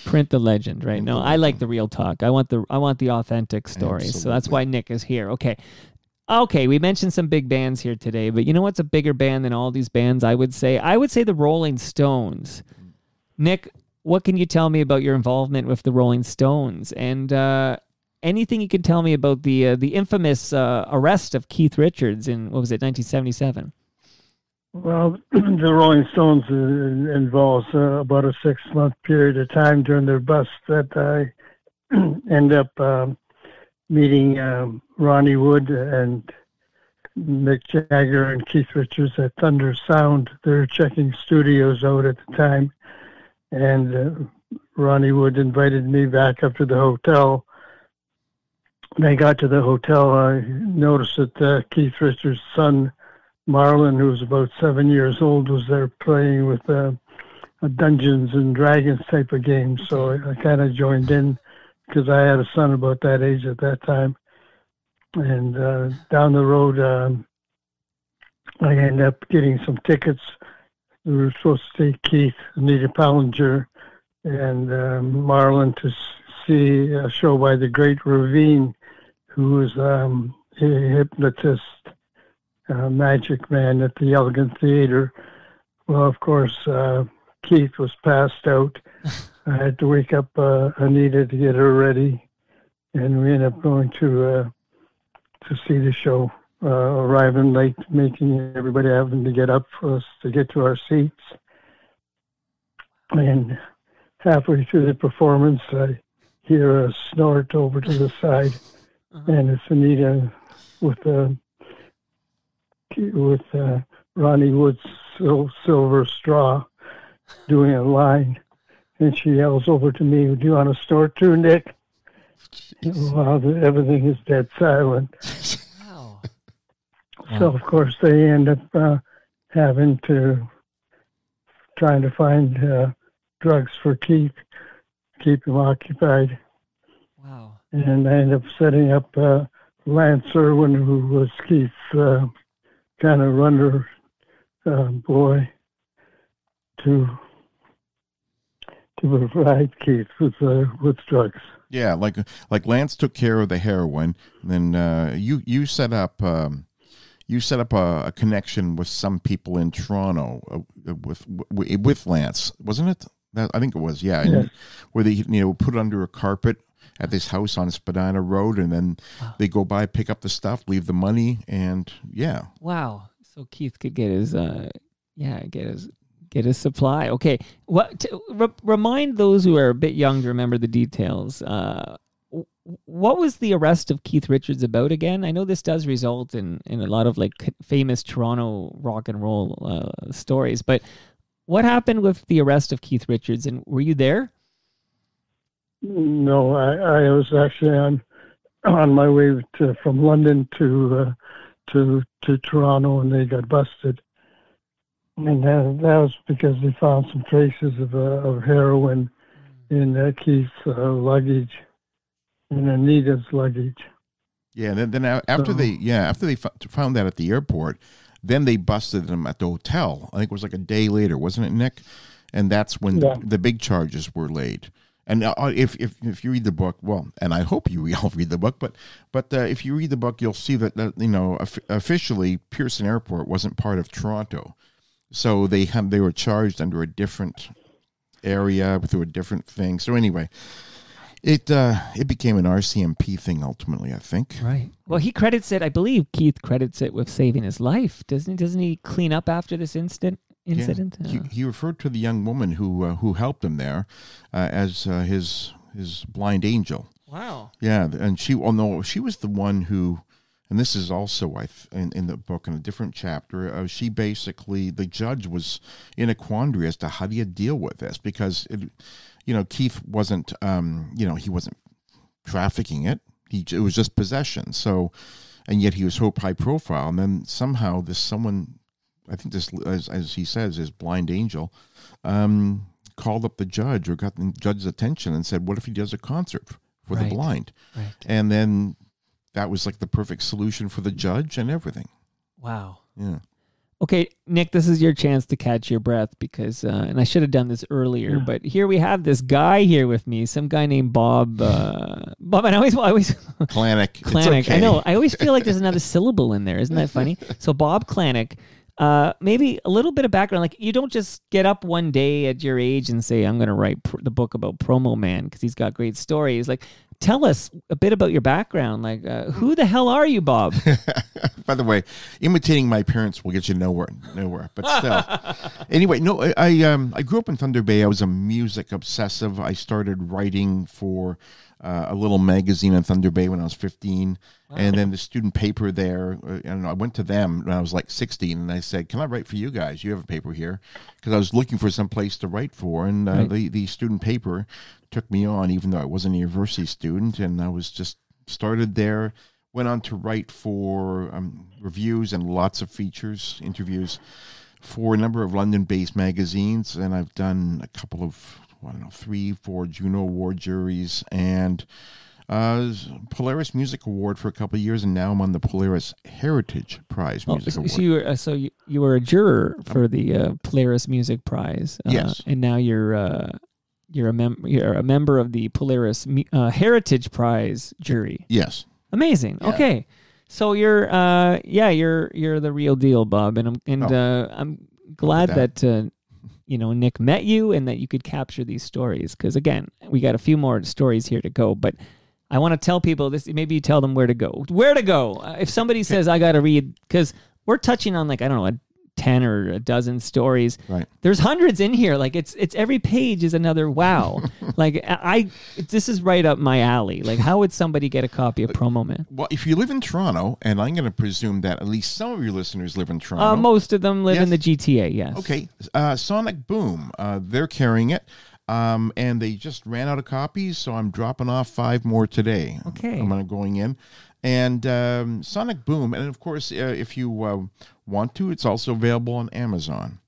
Print the legend, right? No, I like the real talk. I want the authentic stories. Absolutely. So that's why Nick is here. Okay. We mentioned some big bands here today, but you know what's a bigger band than all these bands? I would say the Rolling Stones. Nick, what can you tell me about your involvement with the Rolling Stones and? Anything you can tell me about the infamous arrest of Keith Richards in, 1977? Well, the Rolling Stones involves about a 6-month period of time during their bust that I end up meeting Ronnie Wood and Mick Jagger and Keith Richards at Thunder Sound. They're checking studios out at the time. And Ronnie Wood invited me back up to the hotel. When I got to the hotel, I noticed that Keith Richards' son, Marlon, who was about 7 years old, was there playing with a Dungeons and Dragons type of game. So I kind of joined in because I had a son about that age at that time. And down the road, I ended up getting some tickets. We were supposed to take Keith, Anita Pallinger, and Marlon to see a show by the great Ravine, who was a hypnotist, magic man at the Elegant Theater. Well, of course, Keith was passed out. I had to wake up Anita to get her ready, and we ended up going to see the show, arriving late, making everybody having to get up for us to get to our seats. And halfway through the performance, I hear a snort over to the side. And it's Anita with Ronnie Wood's silver straw doing a line. And she yells over to me, "Do you want to snort too, Nick?" Wow, everything is dead silent. Wow. So, of course, they end up trying to find drugs for Keith, keep him occupied. Wow. And I ended up setting up Lance Irwin, who was Keith's kind of runner boy, to provide Keith with drugs. Yeah, like Lance took care of the heroin. And then you set up a connection with some people in Toronto with Lance, wasn't it? I think it was. Yeah, yes. Where they put it under a carpet at this house on Spadina Road, and then they go by, pick up the stuff, leave the money, and yeah. Wow. So Keith could get his get his supply. Okay. Remind those who are a bit young to remember the details. what was the arrest of Keith Richards about again? I know this does result in a lot of like famous Toronto rock and roll stories, but what happened with the arrest of Keith Richards, and were you there? No, I was actually on my way from London to Toronto, and they got busted. And that was because they found some traces of heroin in Keith's luggage, in Anita's luggage. Yeah, and then after they found that at the airport, then they busted them at the hotel. I think it was like a day later, wasn't it, Nick? And that's when the big charges were laid. And if you read the book, well, and I hope you all read the book, but if you read the book, you'll see that officially Pearson Airport wasn't part of Toronto, so they were charged under a different area through a different thing. So anyway, it became an RCMP thing ultimately, I think. Right. Well, he credits it. I believe Keith credits it with saving his life, doesn't he? Doesn't he clean up after this incident? Yeah. He referred to the young woman who helped him there as his blind angel. Wow. Yeah, and she was the one who, and this is also in the book in a different chapter. She basically, the judge was in a quandary as to how do you deal with this, because Keith wasn't he wasn't trafficking it. It was just possession. So, and yet he was so high profile, and then somehow someone. I think this, as he says, his blind angel, called up the judge or got the judge's attention and said, what if he does a concert for the blind? Right. And then that was like the perfect solution for the judge and everything. Wow. Yeah. Okay, Nick, this is your chance to catch your breath because, and I should have done this earlier, but here we have this guy here with me, some guy named Bob, Bob, and I always Klanac. Klanac. Okay. I know. I always feel like there's another syllable in there. Isn't that funny? So Bob Klanac. Maybe a little bit of background. Like, you don't just get up one day at your age and say, I'm going to write the book about Promo Man because he's got great stories. Like, tell us a bit about your background. Like, who the hell are you, Bob? By the way, imitating my parents will get you nowhere. But still, anyway, no, I grew up in Thunder Bay. I was a music obsessive. I started writing for a little magazine in Thunder Bay when I was 15. Wow. And then the student paper there, and I went to them when I was like 16, and I said, can I write for you guys? You have a paper here. Because I was looking for some place to write for, and the student paper took me on, even though I wasn't a university student, and I was just started there, went on to write for reviews and lots of features, interviews for a number of London-based magazines, and I've done a couple of, 3-4 Juno Award juries, and Polaris Music Award for a couple of years, and now I'm on the Polaris Heritage Prize Music Award. So you were a juror for the Polaris Music Prize. Yes, and now you're a member of the Polaris Heritage Prize jury. Yes, amazing. Yeah. Okay, so you're the real deal, Bob, and I'm glad that. Nick met you and that you could capture these stories. Because again, we got a few more stories here to go, but I want to tell people this. Maybe you tell them where to go. If somebody says I got to read, because we're touching on like, I don't know, 10 or a dozen stories. Right. There's hundreds in here. Like it's every page is another wow. Like this is right up my alley. Like, how would somebody get a copy of Promo Man? Well, if you live in Toronto, and I'm going to presume that at least some of your listeners live in Toronto. Most of them live in the GTA. Yes. Okay. Sonic Boom. They're carrying it. And they just ran out of copies, so I'm dropping off 5 more today. Okay. I'm going in. And Sonic Boom, and of course, if you want to, it's also available on Amazon.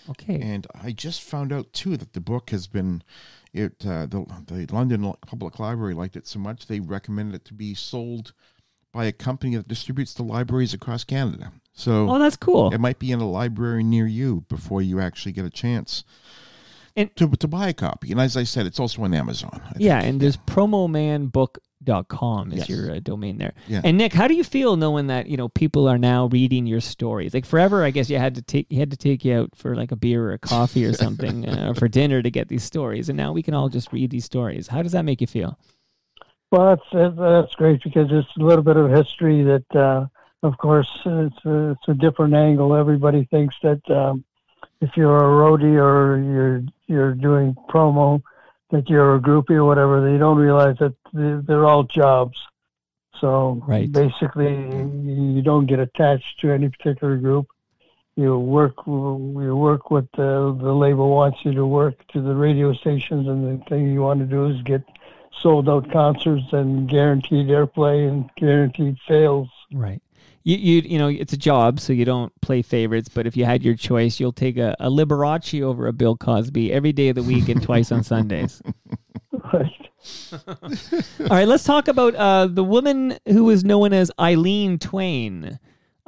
Okay. And I just found out, too, that the book has been, the London Public Library liked it so much, they recommended it to be sold by a company that distributes to libraries across Canada. So, that's cool. It might be in a library near you before you actually get a chance to buy a copy. And as I said, it's also on Amazon. And there's promomanbook.com is your domain there. Yeah. And Nick, how do you feel knowing that, people are now reading your stories? Like forever, I guess you had to take you out for like a beer or a coffee or something for dinner to get these stories. And now we can all just read these stories. How does that make you feel? Well, that's great because it's a little bit of history that, of course, it's a different angle. Everybody thinks that if you're a roadie or you're doing promo, that you're a groupie or whatever. They don't realize that they're all jobs. So basically, you don't get attached to any particular group. You work what the label wants you to work, to the radio stations, and the thing you want to do is get sold out concerts and guaranteed airplay and guaranteed sales. Right. You know, it's a job, so you don't play favorites, but if you had your choice, you'll take a Liberace over a Bill Cosby every day of the week and twice on Sundays. Right. All right, let's talk about the woman who was known as Eileen Twain.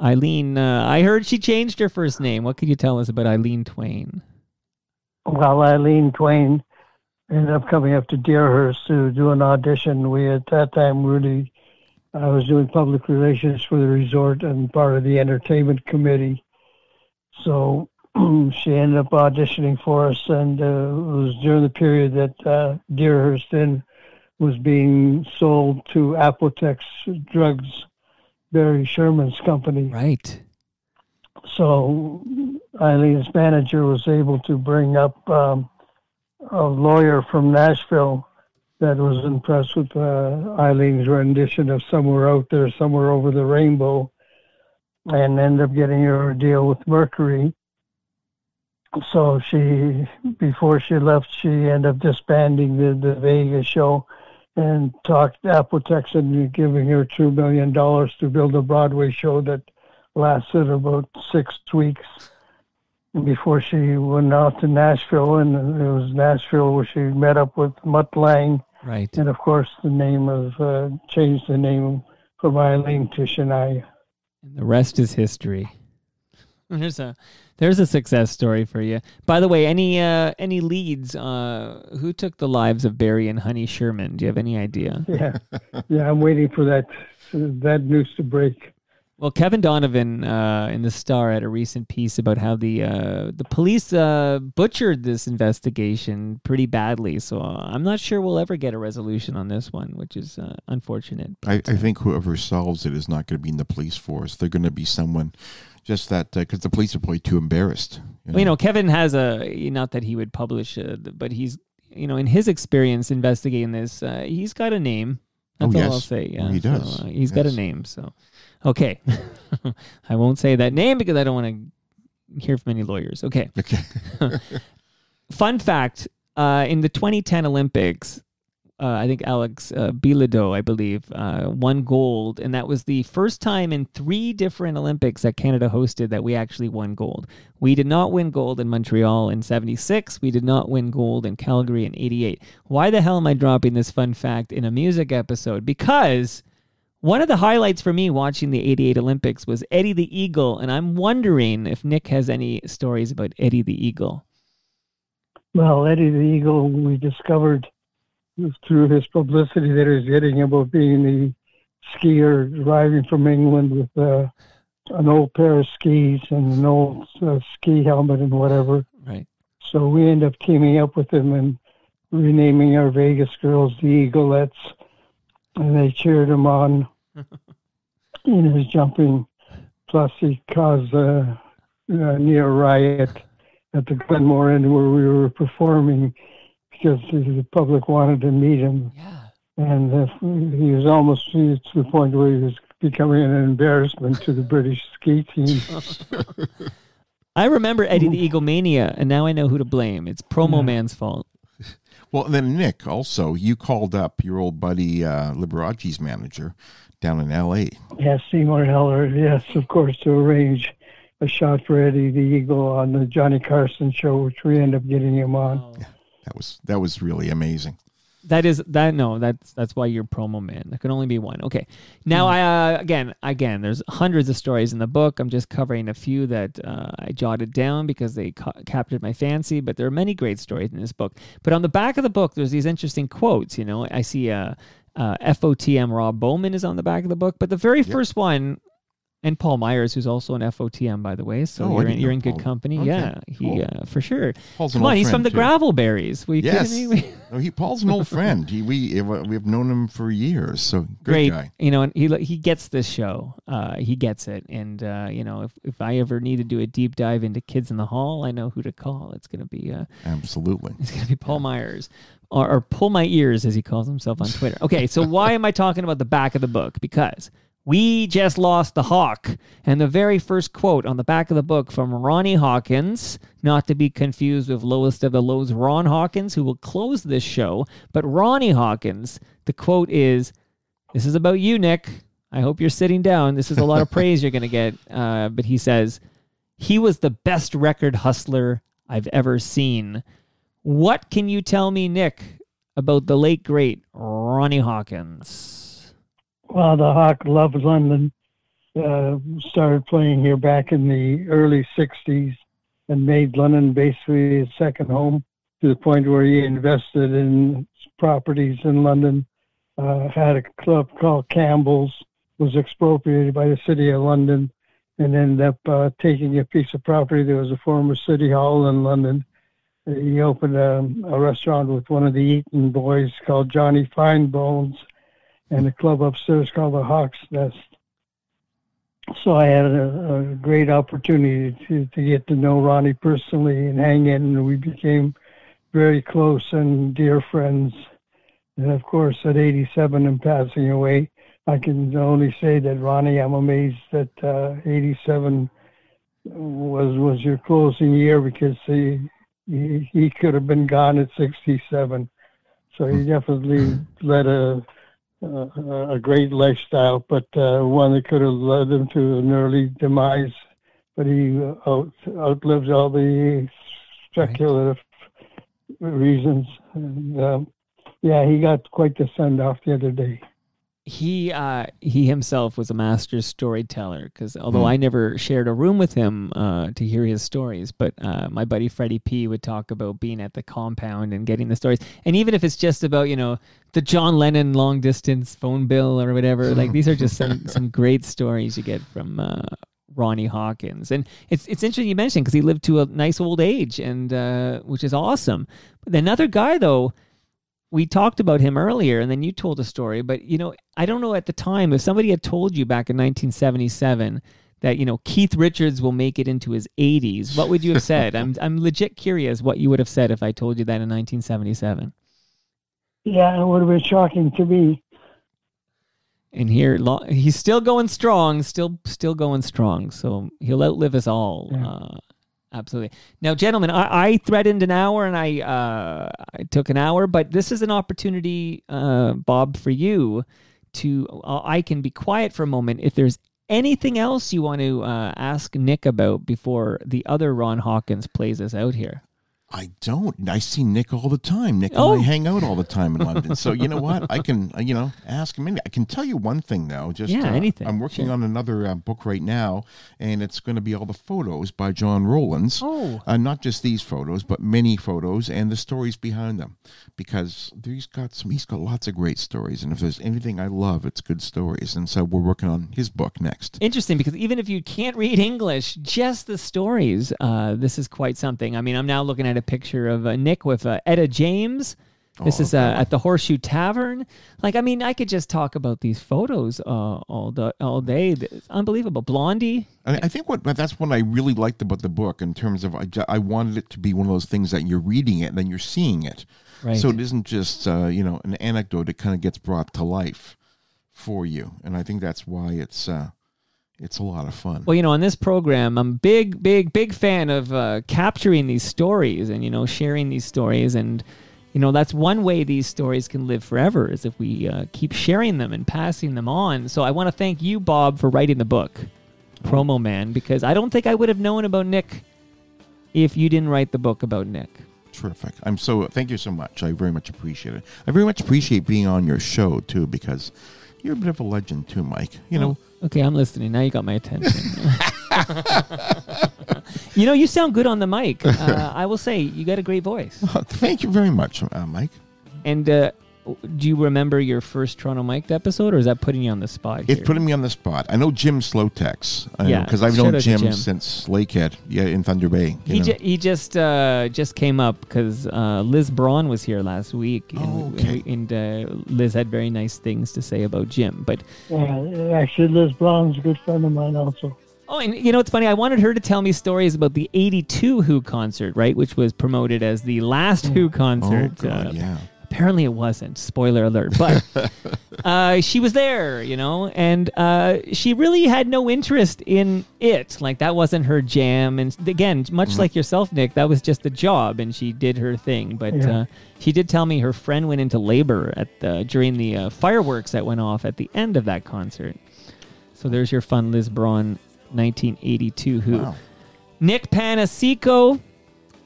Eileen, I heard she changed her first name. What could you tell us about Eileen Twain? Well, Eileen Twain ended up coming up to Deerhurst to do an audition. We, at that time, I was doing public relations for the resort and part of the entertainment committee. So she ended up auditioning for us, and it was during the period that Deerhurst Inn was being sold to Apotex Drugs, Barry Sherman's company. Right. So Eileen's manager was able to bring up a lawyer from Nashville that was impressed with Eileen's rendition of Somewhere Out There, Somewhere Over the Rainbow, and ended up getting her a deal with Mercury. So before she left, she ended up disbanding the Vegas show and talked to Apotex and giving her $2 million to build a Broadway show that lasted about 6 weeks before she went out to Nashville. And it was Nashville where she met up with Mutt Lange. Right. And of course, changed the name from Eileen to Shania. And the rest is history. There's a success story for you. By the way, any leads? Who took the lives of Barry and Honey Sherman? Do you have any idea? Yeah, I'm waiting for that news to break. Well, Kevin Donovan in the Star had a recent piece about how the police butchered this investigation pretty badly. So I'm not sure we'll ever get a resolution on this one, which is unfortunate. I think whoever solves it is not going to be in the police force. They're going to be someone just that because the police are probably too embarrassed. Well, Kevin has not that he would publish, but he's in his experience investigating this, he's got a name. That's all I'll say. Yeah, he does. So, he's got a name. So, okay, I won't say that name because I don't want to hear from any lawyers. Okay. Fun fact: in the 2010 Olympics, I think Alex Bilodeau, I believe, won gold, and that was the first time in 3 different Olympics that Canada hosted that we actually won gold. We did not win gold in Montreal in 76. We did not win gold in Calgary in 88. Why the hell am I dropping this fun fact in a music episode? Because one of the highlights for me watching the 88 Olympics was Eddie the Eagle, and I'm wondering if Nick has any stories about Eddie the Eagle. Well, Eddie the Eagle, we discovered through his publicity that he was getting about being the skier arriving from England with an old pair of skis and an old ski helmet and whatever. Right. So we ended up teaming up with him and renaming our Vegas girls the Eaglettes, and they cheered him on in his jumping. Plus, he caused a near riot at the Glenmore Inn where we were performing, because the public wanted to meet him. Yeah. And he was almost to the point where he was becoming an embarrassment to the British ski team. I remember Eddie the Eagle Mania, and now I know who to blame. It's Promo Man's fault. Well, then, Nick, also, you called up your old buddy Liberace's manager down in L.A. Yes, Seymour Heller, yes, of course, to arrange a shot for Eddie the Eagle on the Johnny Carson show, which we ended up getting him on. Oh. Yeah, that was really amazing. That's why you're Promo Man. There can only be one. Okay. Now, again, there's hundreds of stories in the book. I'm just covering a few that I jotted down because they captured my fancy, but there are many great stories in this book. But on the back of the book, there's these interesting quotes. I see FOTM Rob Bowman is on the back of the book, but the very first one, And Paul Myers, who's also an FOTM, by the way. So you're in good company. Okay, Yeah, cool. For sure. Paul's Come on, he's from the Gravelberries. Were you kidding me? Paul's an old friend. We've known him for years. So great guy. And he gets this show. He gets it. And if I ever need to do a deep dive into Kids in the Hall, I know who to call. It's going to be absolutely. It's going to be Paul Myers, or Pull My Ears, as he calls himself on Twitter. Okay, so why am I talking about the back of the book? Because we just lost the Hawk. And the very first quote on the back of the book from Ronnie Hawkins, not to be confused with Lowest of the Lows Ron Hawkins, who will close this show, but Ronnie Hawkins, the quote is, "This is about you, Nick. I hope you're sitting down. This is a lot of praise you're going to get." But he says, "He was the best record hustler I've ever seen." What can you tell me, Nick, about the late, great Ronnie Hawkins? Well, the Hawk loved London, started playing here back in the early 60s and made London basically his second home, to the point where he invested in properties in London, had a club called Campbell's, was expropriated by the city of London, and ended up taking a piece of property. There was a former city hall in London. He opened a restaurant with one of the Eton boys called Johnny Finebones, and a club upstairs called the Hawk's Nest. So I had a great opportunity to get to know Ronnie personally and hang in, and we became very close and dear friends. And of course, at 87 and passing away, I can only say that, Ronnie, I'm amazed that 87 was your closing year, because he could have been gone at 67. So he definitely led a great lifestyle, but one that could have led him to an early demise. But he outlived all the speculative reasons. And, he got quite the send off the other day. He himself was a master storyteller, because although I never shared a room with him to hear his stories, but my buddy Freddie P would talk about being at the compound and getting the stories. And even if it's just about, the John Lennon long distance phone bill or whatever, like these are just some great stories you get from Ronnie Hawkins. And it's interesting you mentioned, because he lived to a nice old age, and which is awesome. But another guy, though, we talked about him earlier, and then you told a story, but, I don't know at the time, if somebody had told you back in 1977 that, Keith Richards will make it into his 80s, what would you have said? I'm legit curious what you would have said if I told you that in 1977. Yeah, it would have been shocking to me. And here, he's still going strong, still going strong, so he'll outlive us all. Yeah. Absolutely. Now, gentlemen, I threatened an hour, and I took an hour, but this is an opportunity, Bob, for you to, I can be quiet for a moment. If there's anything else you want to ask Nick about before the other Ron Hawkins plays us out here. I don't. I see Nick all the time. Nick and I hang out all the time in London. So you know what? I can, ask him. I can tell you one thing, though. Just anything. I'm working on another book right now, and it's going to be all the photos by John Rowlands. Oh. Not just these photos, but many photos and the stories behind them, because he's got lots of great stories. And if there's anything I love, it's good stories. And so we're working on his book next. Interesting, because even if you can't read English, just the stories, this is quite something. I mean, I'm now looking at a picture of Nick with Etta James. This is at the Horseshoe Tavern. I could just talk about these photos all day. It's unbelievable. Blondie. I think that's what I really liked about the book, in terms of I wanted it to be one of those things that you're reading it and then you're seeing it. Right. So it isn't just an anecdote. It kind of gets brought to life for you, and I think that's why it's a lot of fun. Well, on this program, I'm big fan of capturing these stories and, sharing these stories. And, that's one way these stories can live forever, is if we keep sharing them and passing them on. So I want to thank you, Bob, for writing the book, Promo Man, because I don't think I would have known about Nick if you didn't write the book about Nick. Terrific. Thank you so much. I very much appreciate it. I very much appreciate being on your show, too, because you're a bit of a legend, too, Mike. Okay, I'm listening. Now you got my attention. You sound good on the mic. I will say, you got a great voice. Thank you very much, Mike. And do you remember your first Toronto Mic'd episode, or is that putting you on the spot here? It's putting me on the spot. I know Jim Slotex. Yeah, because I've shout known out to Jim Jim. since Lakehead, in Thunder Bay. He just came up because Liz Braun was here last week, and Liz had very nice things to say about Jim. But Actually, Liz Brown's a good friend of mine also. oh, and it's funny. I wanted her to tell me stories about the '82 Who concert, right, which was promoted as the last Who concert. Oh, God, yeah. Apparently it wasn't. Spoiler alert. But she was there, and she really had no interest in it. Like, that wasn't her jam. And again, much like yourself, Nick, that was just a job, and she did her thing. But she did tell me her friend went into labor during the fireworks that went off at the end of that concert. So there's your fun Liz Braun 1982 Who. Wow. Nick Panaseiko,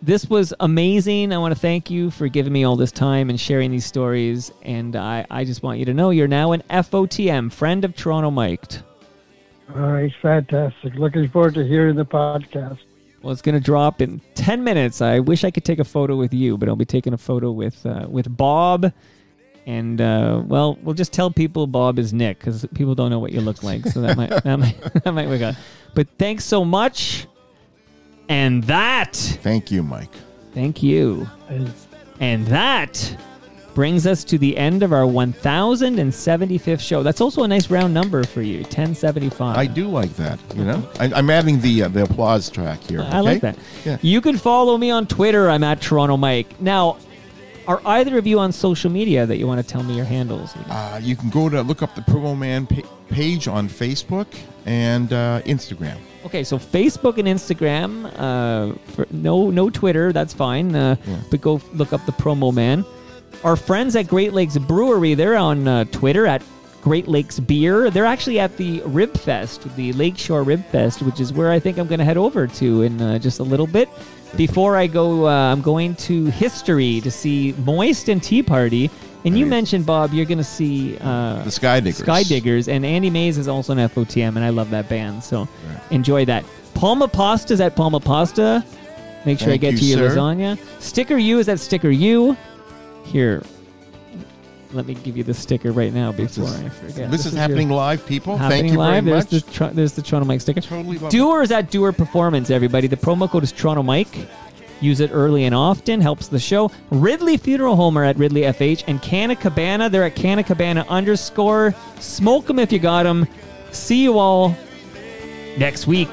this was amazing. I want to thank you for giving me all this time and sharing these stories. And I just want you to know you're now an FOTM, friend of Toronto Mic'd. All right, fantastic. Looking forward to hearing the podcast. Well, it's going to drop in 10 minutes. I wish I could take a photo with you, but I'll be taking a photo with Bob. And, we'll just tell people Bob is Nick, because people don't know what you look like. So that might work out. But thanks so much. And that... Thank you, Mike. Thank you. And that brings us to the end of our 1075th show. That's also a nice round number for you, 1075. I do like that, I'm adding the applause track here. I like that. Yeah. You can follow me on Twitter. I'm at Toronto Mike. Now, are either of you on social media that you want to tell me your handles? You can go to look up the Promo Man page on Facebook and Instagram. Okay, so Facebook and Instagram. For no Twitter, that's fine. But go look up the Promo Man. Our friends at Great Lakes Brewery, they're on Twitter at Great Lakes Beer. They're actually at the Rib Fest, the Lakeshore Rib Fest, which is where I think I'm going to head over to in just a little bit. Before I go, I'm going to History to see Moist and Tea Party. And you mentioned, Bob, you're going to see... the Sky Diggers. Sky Diggers. And Andy Mays is also an FOTM, and I love that band. So enjoy that. Palma Pasta's at Palma Pasta. Make sure I get to your lasagna. Sticker U is at Sticker U. Here. Let me give you the sticker right now before I forget. This is happening live, people. Thank you very much. There's the Toronto Mike sticker. Totally love Doers at Doer Performance, everybody. The promo code is Toronto Mike. Use it early and often. Helps the show. Ridley Funeral Home are at Ridley FH. And Canna Cabana, they're at Canna Cabana _. Smoke them if you got them. See you all next week.